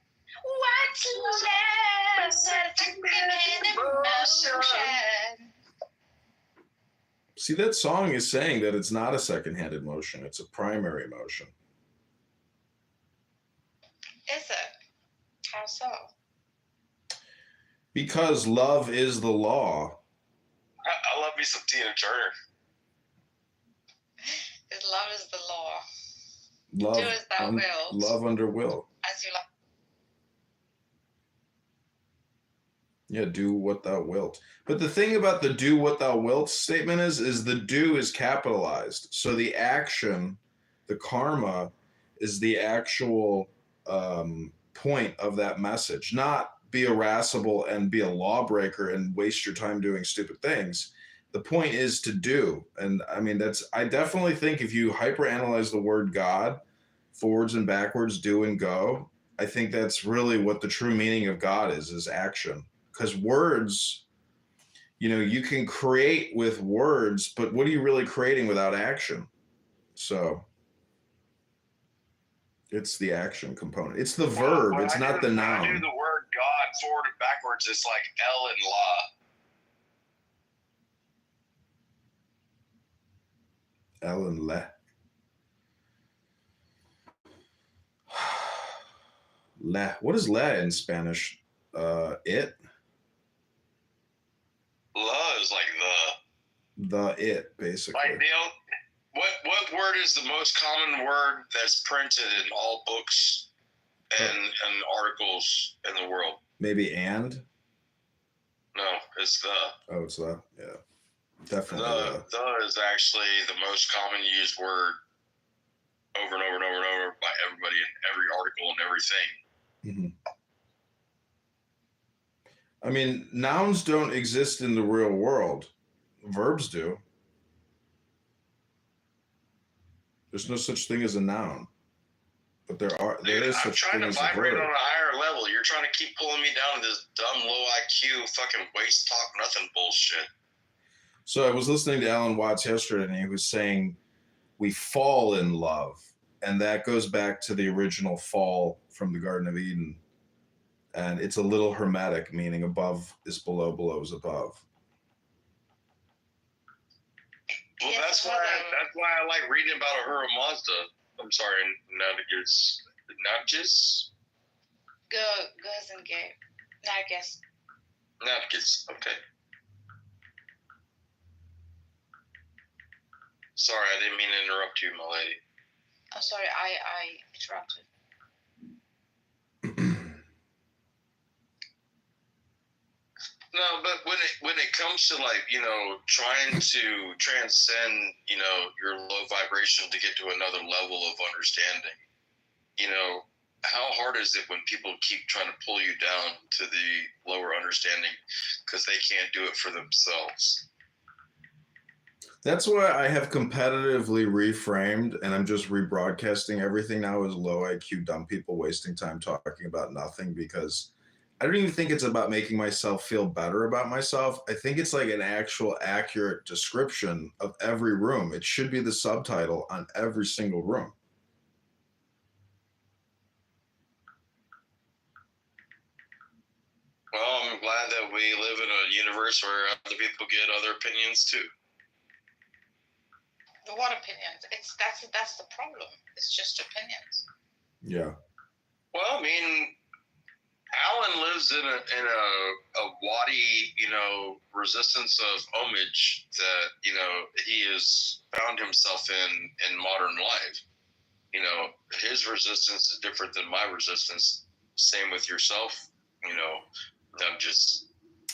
What's love? Second-hand emotion. See, that song is saying that it's not a second-handed motion. It's a primary motion. Is it? How so? Because love is the law. I love me some Tina Turner. Because love is the law. Love, do as thou wilt. Love under will. As you like. Yeah, do what thou wilt. But the thing about the do what thou wilt statement is the do is capitalized. So the action, the karma, is the actual point of that message. Not be irascible and be a lawbreaker and waste your time doing stupid things. The point is to do. And I mean, I definitely think if you hyperanalyze the word God, forwards and backwards, do and go, I think that's really what the true meaning of God is action. Because words, you can create with words, but what are you really creating without action? So it's the action component. It's the verb. It's not the noun. When I do the word God forward and backwards, it's like El and La. El and Le. Le. What is le in Spanish? It? La is like the it, basically. Like what word is the most common word that's printed in all books and articles in the world? Maybe and? No, it's the. Oh, it's the. Yeah. Definitely. The is actually the most common used word over and over and over and over by everybody in every article and everything. Mm-hmm. I mean, nouns don't exist in the real world. Verbs do. There's no such thing as a noun. But there is such thing as a verb. I'm trying to vibrate on a higher level. You're trying to keep pulling me down to this dumb, low IQ, fucking waste talk, nothing bullshit. So I was listening to Alan Watts yesterday, and he was saying we fall in love. And that goes back to the original fall from the Garden of Eden. And it's a little hermetic, meaning above is below, below is above. Well, that's why I like reading about Ahura Mazda. I'm sorry, Navgis? Goes and gay. Navgis, okay. Sorry, I didn't mean to interrupt you, my lady. I'm sorry, I interrupted. No, but when it comes to trying to transcend, your low vibration to get to another level of understanding, how hard is it when people keep trying to pull you down to the lower understanding because they can't do it for themselves? That's why I have competitively reframed, and I'm just rebroadcasting everything now as low IQ dumb people wasting time talking about nothing, because I don't even think it's about making myself feel better about myself. I think it's like an actual accurate description of every room. It should be the subtitle on every single room. Well, I'm glad that we live in a universe where other people get other opinions too. What opinions? That's the problem. It's just opinions. Yeah. Well, I mean, Alan lives in a wadi, resistance of homage that, he has found himself in modern life. His resistance is different than my resistance. Same with yourself. I'm just.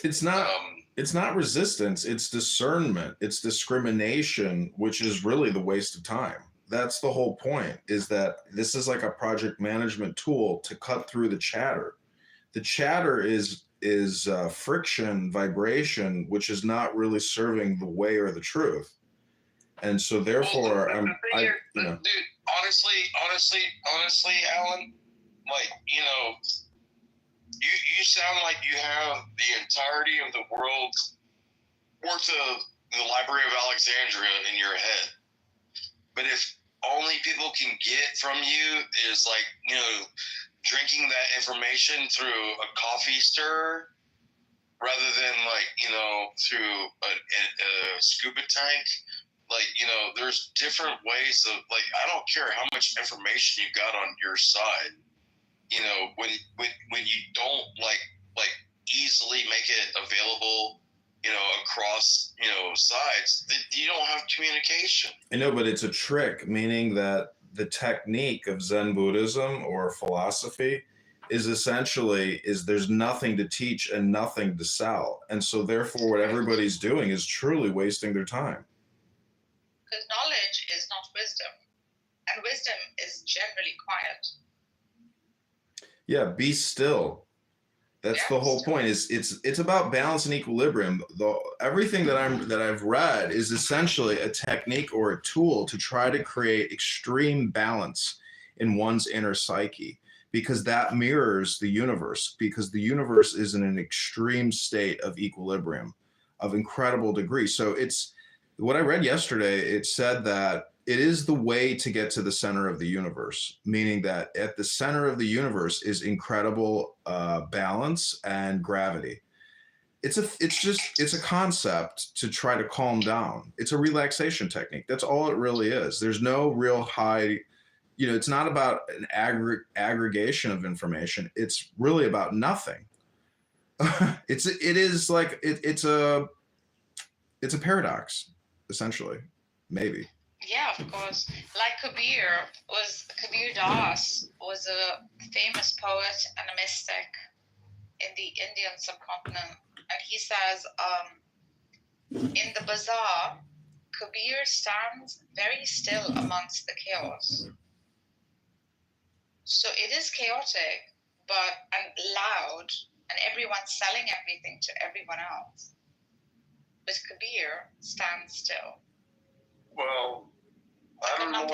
It's not resistance. It's discernment. It's discrimination, which is really the waste of time. That's the whole point, is that this is like a project management tool to cut through the chatter. The chatter is friction, vibration, which is not really serving the way or the truth. And so therefore, dude, honestly, Alan, you sound like you have the entirety of the world worth of the Library of Alexandria in your head. But if only people can get from you is drinking that information through a coffee stir rather than through a scuba tank. There's different ways of I don't care how much information you got on your side. When you don't easily make it available, across sides, you don't have communication. I know, but it's a trick, meaning that the technique of Zen Buddhism or philosophy is essentially there's nothing to teach and nothing to sell. And so therefore what everybody's doing is truly wasting their time. Because knowledge is not wisdom. And wisdom is generally quiet. Yeah, be still. That's the whole point. It's about balance and equilibrium. Everything that I've read is essentially a technique or a tool to try to create extreme balance in one's inner psyche, because that mirrors the universe, because the universe is in an extreme state of equilibrium of incredible degree. So it's what I read yesterday. It said that it is the way to get to the center of the universe, meaning that at the center of the universe is incredible balance and gravity. It's a concept to try to calm down. It's a relaxation technique. That's all it really is. There's no real high, it's not about an aggregation of information. It's really about nothing. It's a paradox, essentially, maybe. Yeah, of course. Like Kabir Das was a famous poet and a mystic in the Indian subcontinent. And he says, in the bazaar, Kabir stands very still amongst the chaos. So it is chaotic, and loud, and everyone's selling everything to everyone else. But Kabir stands still. Well, I'm more of a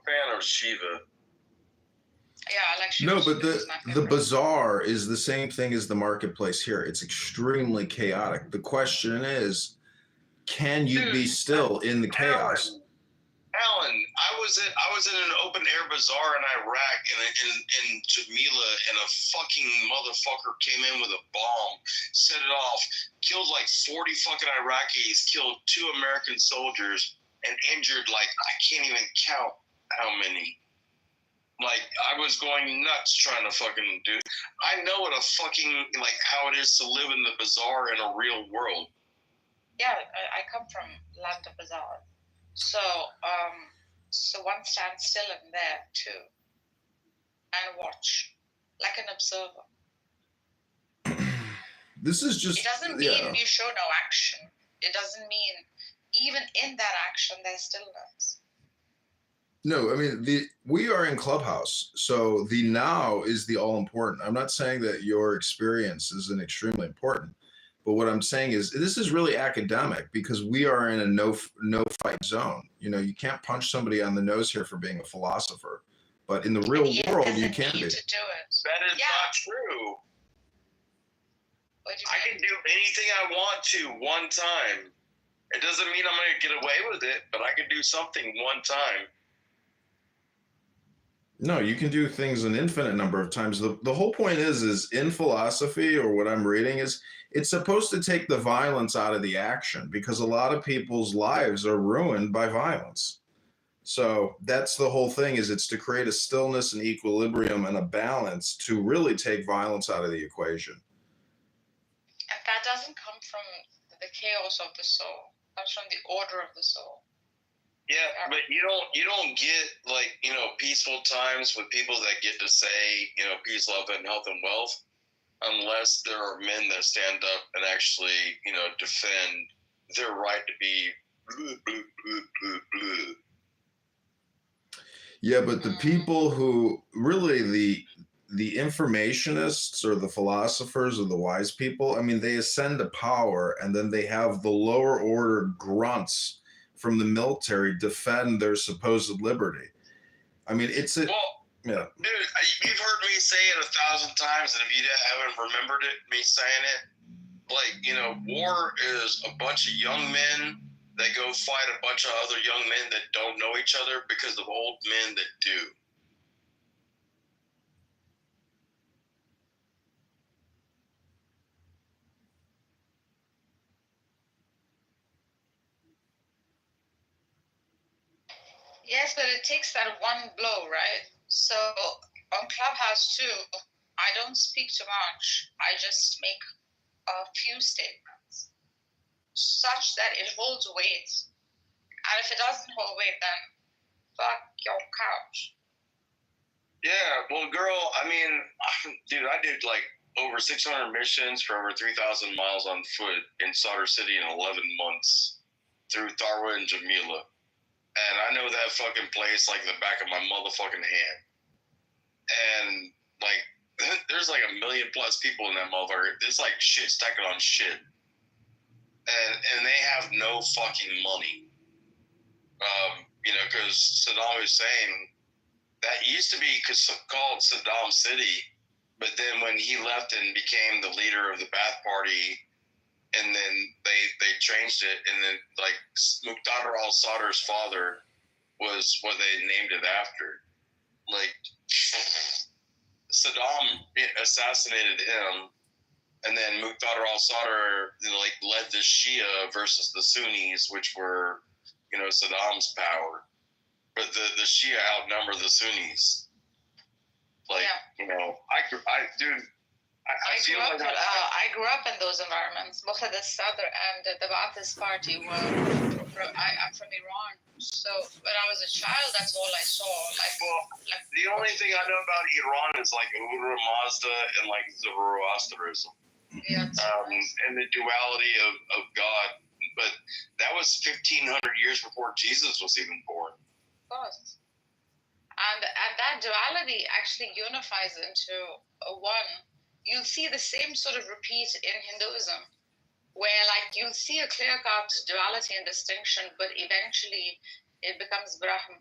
fan of Shiva. Yeah, I like Shiva. No, but the bazaar is the same thing as the marketplace here. It's extremely chaotic. The question is, can you be still in the chaos? Alan, I was in an open air bazaar in Iraq in Jamila, and a fucking motherfucker came in with a bomb, set it off, killed 40 fucking Iraqis, killed 2 American soldiers, and injured I can't even count how many. I was going nuts trying to fucking do. I know what a fucking how it is to live in the bazaar in a real world. Yeah, I come from land of bazaar. So one stands still in there too, and watch, like an observer. This is just. It doesn't mean you show no action. It doesn't mean even in that action there's stillness. No, I mean we are in Clubhouse, so the now is the all important. I'm not saying that your experience isn't extremely important. But what I'm saying is this is really academic, because we are in a no fight zone. You can't punch somebody on the nose here for being a philosopher, but in the real world, you can be. That is not true. I can do anything I want to one time. It doesn't mean I'm going to get away with it, but I can do something one time. No, you can do things an infinite number of times. The whole point is in philosophy, or what I'm reading is it's supposed to take the violence out of the action, because a lot of people's lives are ruined by violence. So that's the whole thing, is it's to create a stillness and equilibrium and a balance to really take violence out of the equation. And that doesn't come from the chaos of the soul. It comes from the order of the soul. Yeah, but you don't get, like, you know, peaceful times with people that get to say, you know, peace, love, and health and wealth, unless there are men that stand up and actually, you know, defend their right to be blue, blue, blue, blue, blue. Yeah, but the people who really, the informationists or the philosophers or the wise people, I mean, they ascend to power, and then they have the lower order grunts from the military defend their supposed liberty. I mean, it's a... Well, yeah. dude, you've heard me say it 1,000 times, and if you haven't remembered it, me saying it, like, you know, war is a bunch of young men that go fight a bunch of other young men that don't know each other because of old men that do. Yes, but it takes that one blow, right? So on Clubhouse too, I don't speak too much. I just make a few statements such that it holds weight. And if it doesn't hold weight, then fuck your couch. Yeah, well, girl, I mean, dude, I did like over 600 missions for over 3,000 miles on foot in Sauter City in 11 months through Tharwa and Jamila. And I know that fucking place like the back of my motherfucking hand. And like, there's like 1 million plus people in that motherfucker. It's like shit stacking on shit. And they have no fucking money. You know, because Saddam Hussein, that used to be called Saddam City, but then when he left and became the leader of the Ba'ath Party, and then they changed it, and then like Muqtada al-Sadr's father was what they named it after. Like Saddam assassinated him, and then Muqtada al-Sadr like led the Shia versus the Sunnis, which were, you know, Saddam's power. But the Shia outnumber the Sunnis. Like, you know, I feel like I grew up in those environments. Muqtada al-Sadr and the Ba'athist Party were. I'm from Iran, so when I was a child, that's all I saw. Like the only thing I know about Iran is like Ahura Mazda and like Zoroastrianism, and the duality of God. But that was 1,500 years before Jesus was even born. Of course. And that duality actually unifies into one. You'll see the same sort of repeat in Hinduism, where like you'll see a clear-cut duality and distinction, but eventually it becomes Brahma.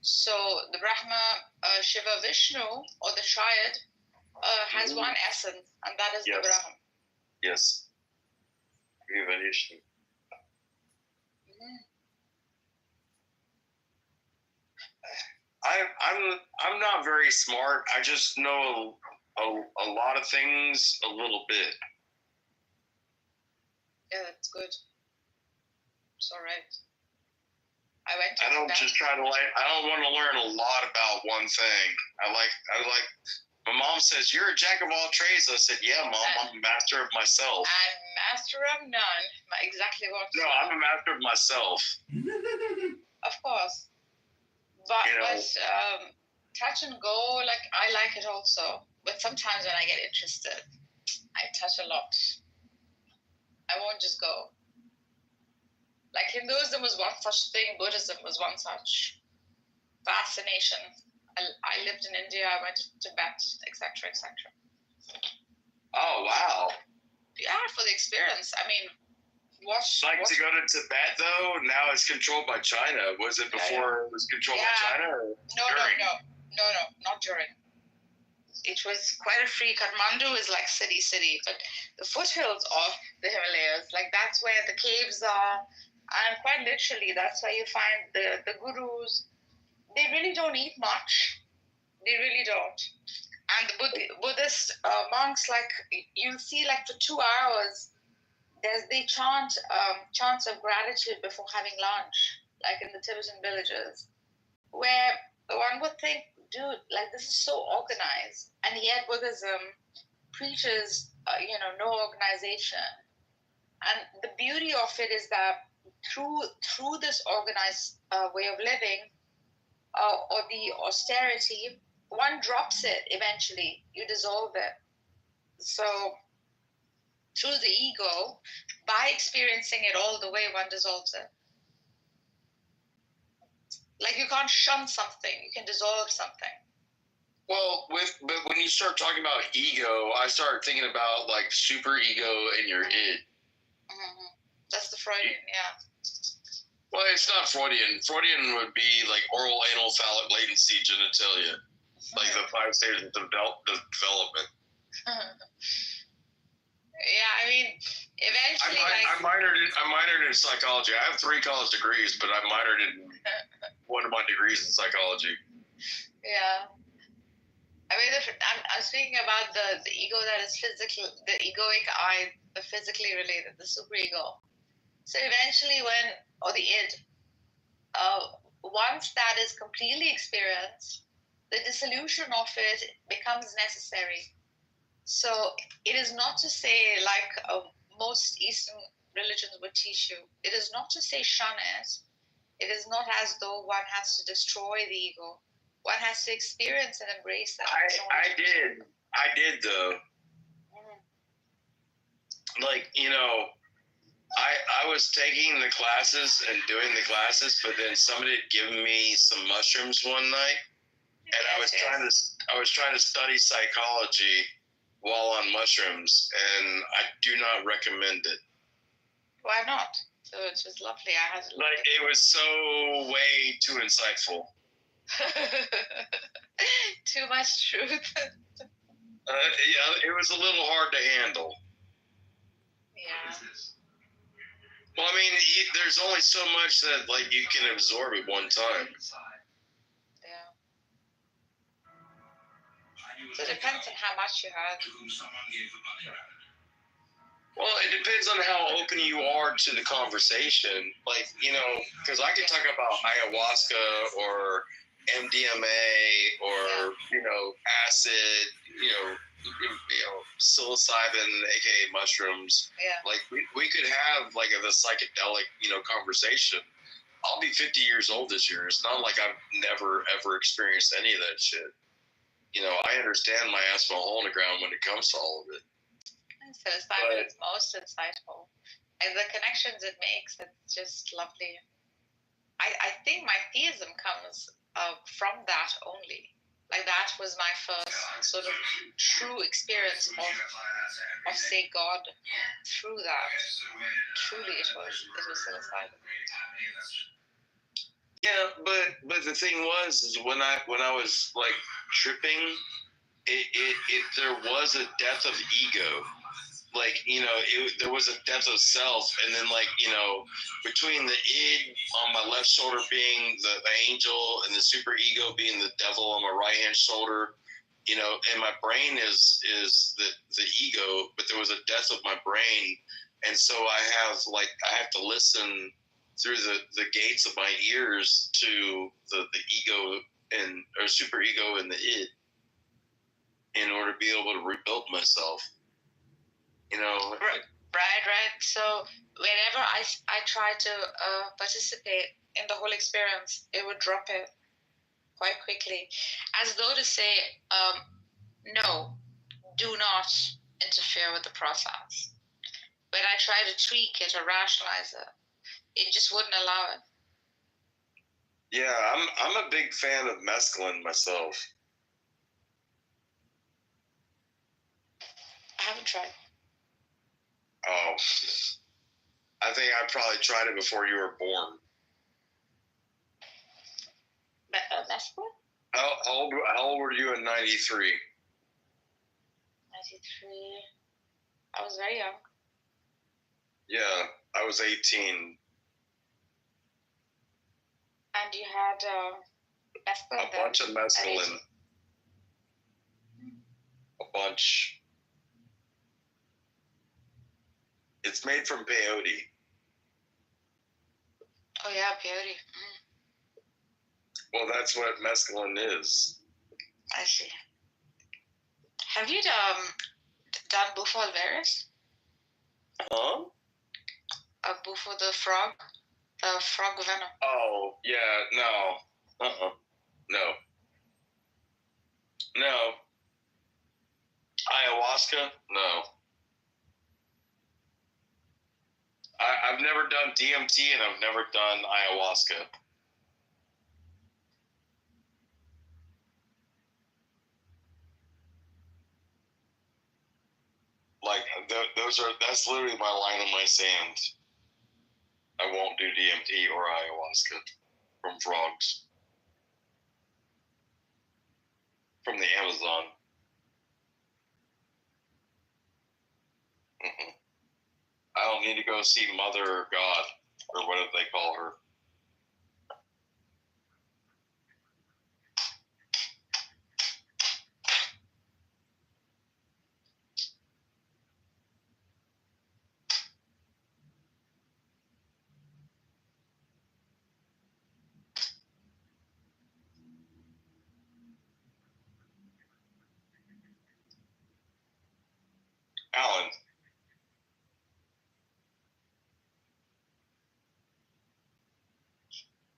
So the Brahma, Shiva, Vishnu, or the Triad, has one essence, and that is the Brahma. Yes. Shiva, Vishnu. I'm not very smart. I just know a lot of things a little bit. Yeah, that's good. It's all right. I don't just try to like. I don't want to learn a lot about one thing. I like. My mom says you're a jack of all trades. I said, yeah, Mom. I'm a master of myself. I'm master of none. Exactly what. No, I'm a master of myself. Of course. But touch and go, like I like it also. But sometimes when I get interested, I touch a lot. I won't just go. Like Hinduism was one such thing, Buddhism was one such fascination. I lived in India, I went to Tibet, etc., etc. Oh, wow. Yeah, for the experience. I mean, to go to Tibet though, now it's controlled by China. Was it before it was controlled by China? Or No, not during. It was quite a free. Kathmandu is like city, but the foothills of the Himalayas, like that's where the caves are, and quite literally, that's where you find the gurus. They really don't eat much. They really don't. And the Buddhist monks, like you'll see, like for 2 hours, they chant chants of gratitude before having lunch, like in the Tibetan villages, where one would think, dude, like this is so organized, and yet Buddhism preaches, no organization. And the beauty of it is that through this organized way of living, or the austerity, one drops it eventually. You dissolve it. So through the ego, by experiencing it all the way, one dissolves it. Like you can't shun something, you can dissolve something. Well, but when you start talking about ego, I start thinking about like super ego and your id. Mm-hmm. That's the Freudian, yeah. Well, it's not Freudian. Freudian would be like oral, anal, phallic, latency, genitalia, like the 5 stages of development. Yeah, I mean, eventually, I minored in psychology. I have 3 college degrees, but I minored in one of my degrees in psychology. Yeah. I mean, I'm speaking about the ego that is physical, the egoic I, the physically related, the superego. So eventually or the id, once that is completely experienced, the dissolution of it becomes necessary. So it is not to say, like most Eastern religions would teach you, it is not to say shun it. It is not as though one has to destroy the ego. One has to experience and embrace that. I did though. Like, I was taking the classes and doing the classes, but then somebody had given me some mushrooms one night, and I was trying to study psychology while on mushrooms, and I do not recommend it. Why not? So it was lovely. I had it was so way too insightful. Too much truth. Yeah, it was a little hard to handle. Yeah. Well, I mean, there's only so much that you can absorb at one time. Yeah. So it depends on how much you had. Well, it depends on how open you are to the conversation. Because I can talk about ayahuasca or MDMA or acid, psilocybin, aka mushrooms. Yeah. We could have the psychedelic, conversation. I'll be 50 years old this year. It's not like I've never ever experienced any of that shit. I understand my ass from a hole in the ground when it comes to all of it. Psilocybin is most insightful, and the connections it makes, it's just lovely. I think my theism comes from that only. That was my first sort of true experience of say God through that. Truly, it was psilocybin. Yeah, but the thing was when I was tripping, there was a death of ego. There was a death of self, and then between the id on my left shoulder being the angel and the super ego being the devil on my right hand shoulder, and my brain is the ego, but there was a death of my brain, and so I have to listen through the gates of my ears to the ego or super ego and the id in order to be able to rebuild myself. Right. So whenever I try to participate in the whole experience, it would drop it quite quickly, as though to say, no, do not interfere with the process. When I try to tweak it or rationalize it, it just wouldn't allow it. Yeah, I'm a big fan of mescaline myself. I haven't tried. Oh, I think I probably tried it before you were born. Mescaline? How old were you in 93? 93. I was very young. Yeah, I was 18. And you had mescaline? A bunch of mescaline. A bunch. It's made from peyote. Oh yeah, peyote. Well, that's what mescaline is. I see. Have you done Bufo alvarez? Huh? Bufo the frog venom. Oh, yeah, no. No. No. Ayahuasca? No. I've never done DMT and I've never done ayahuasca. Like, that's literally my line in my sand. I won't do DMT or ayahuasca from frogs. From the Amazon. I don't need to go see Mother or God, or whatever they call her. Alan.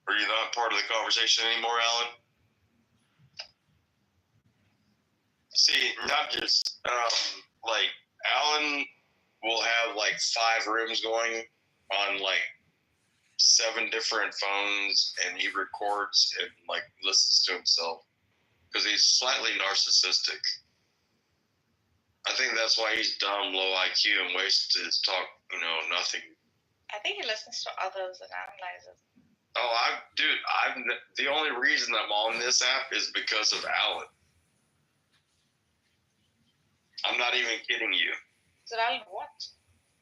Are you not part of the conversation anymore, Alan? See, not just, like, Alan will have, like, 5 rooms going on, like, 7 different phones, and he records and, like, listens to himself. Because he's slightly narcissistic. I think that's why he's dumb, low IQ, and wastes his talk, nothing. I think he listens to others and analyzes. Oh, the only reason I'm on this app is because of Alan. I'm not even kidding you. So Alan, what?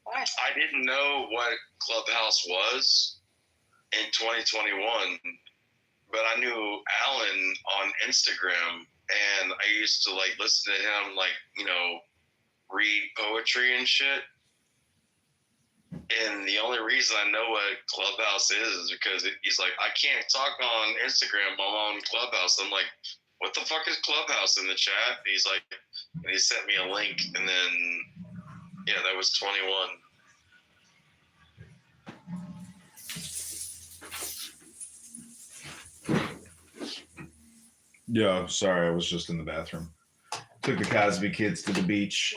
Why? I didn't know what Clubhouse was in 2021, but I knew Alan on Instagram, and I used to, like, listen to him, like, read poetry and shit. And the only reason I know what Clubhouse is because he's like, I can't talk on Instagram, I'm on Clubhouse. I'm like, what the fuck is Clubhouse in the chat? And he's like, and he sent me a link, and then, yeah, that was 21. Yeah, sorry, I was just in the bathroom. Took the Cosby kids to the beach.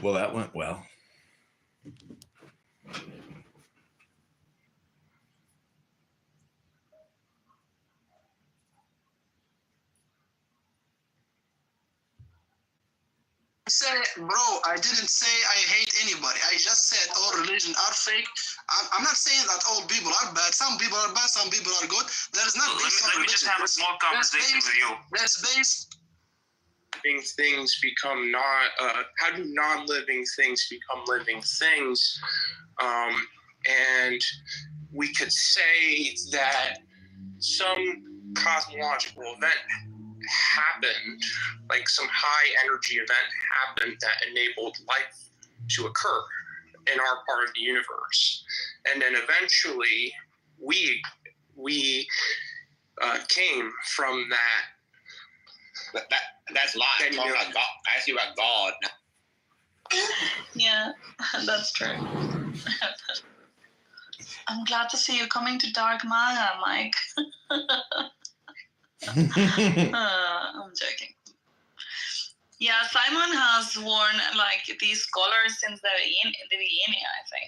Well, that went well. Say, bro, I didn't say I hate anybody. I just said all religion are fake. I'm not saying that all people are bad. Some people are bad, some people are good. There is not Let me just have a small conversation with you. That's based. Living things become how do non-living things become living things? And we could say that some cosmological event happened, like some high energy event happened that enabled life to occur in our part of the universe. And then eventually we came from that. That's lies. Talking about God. I asked you about God. Yeah, that's true. I'm glad to see you coming to Dark Maya, Mike. I'm joking. Yeah, Simon has worn like these collars since the beginning, I think.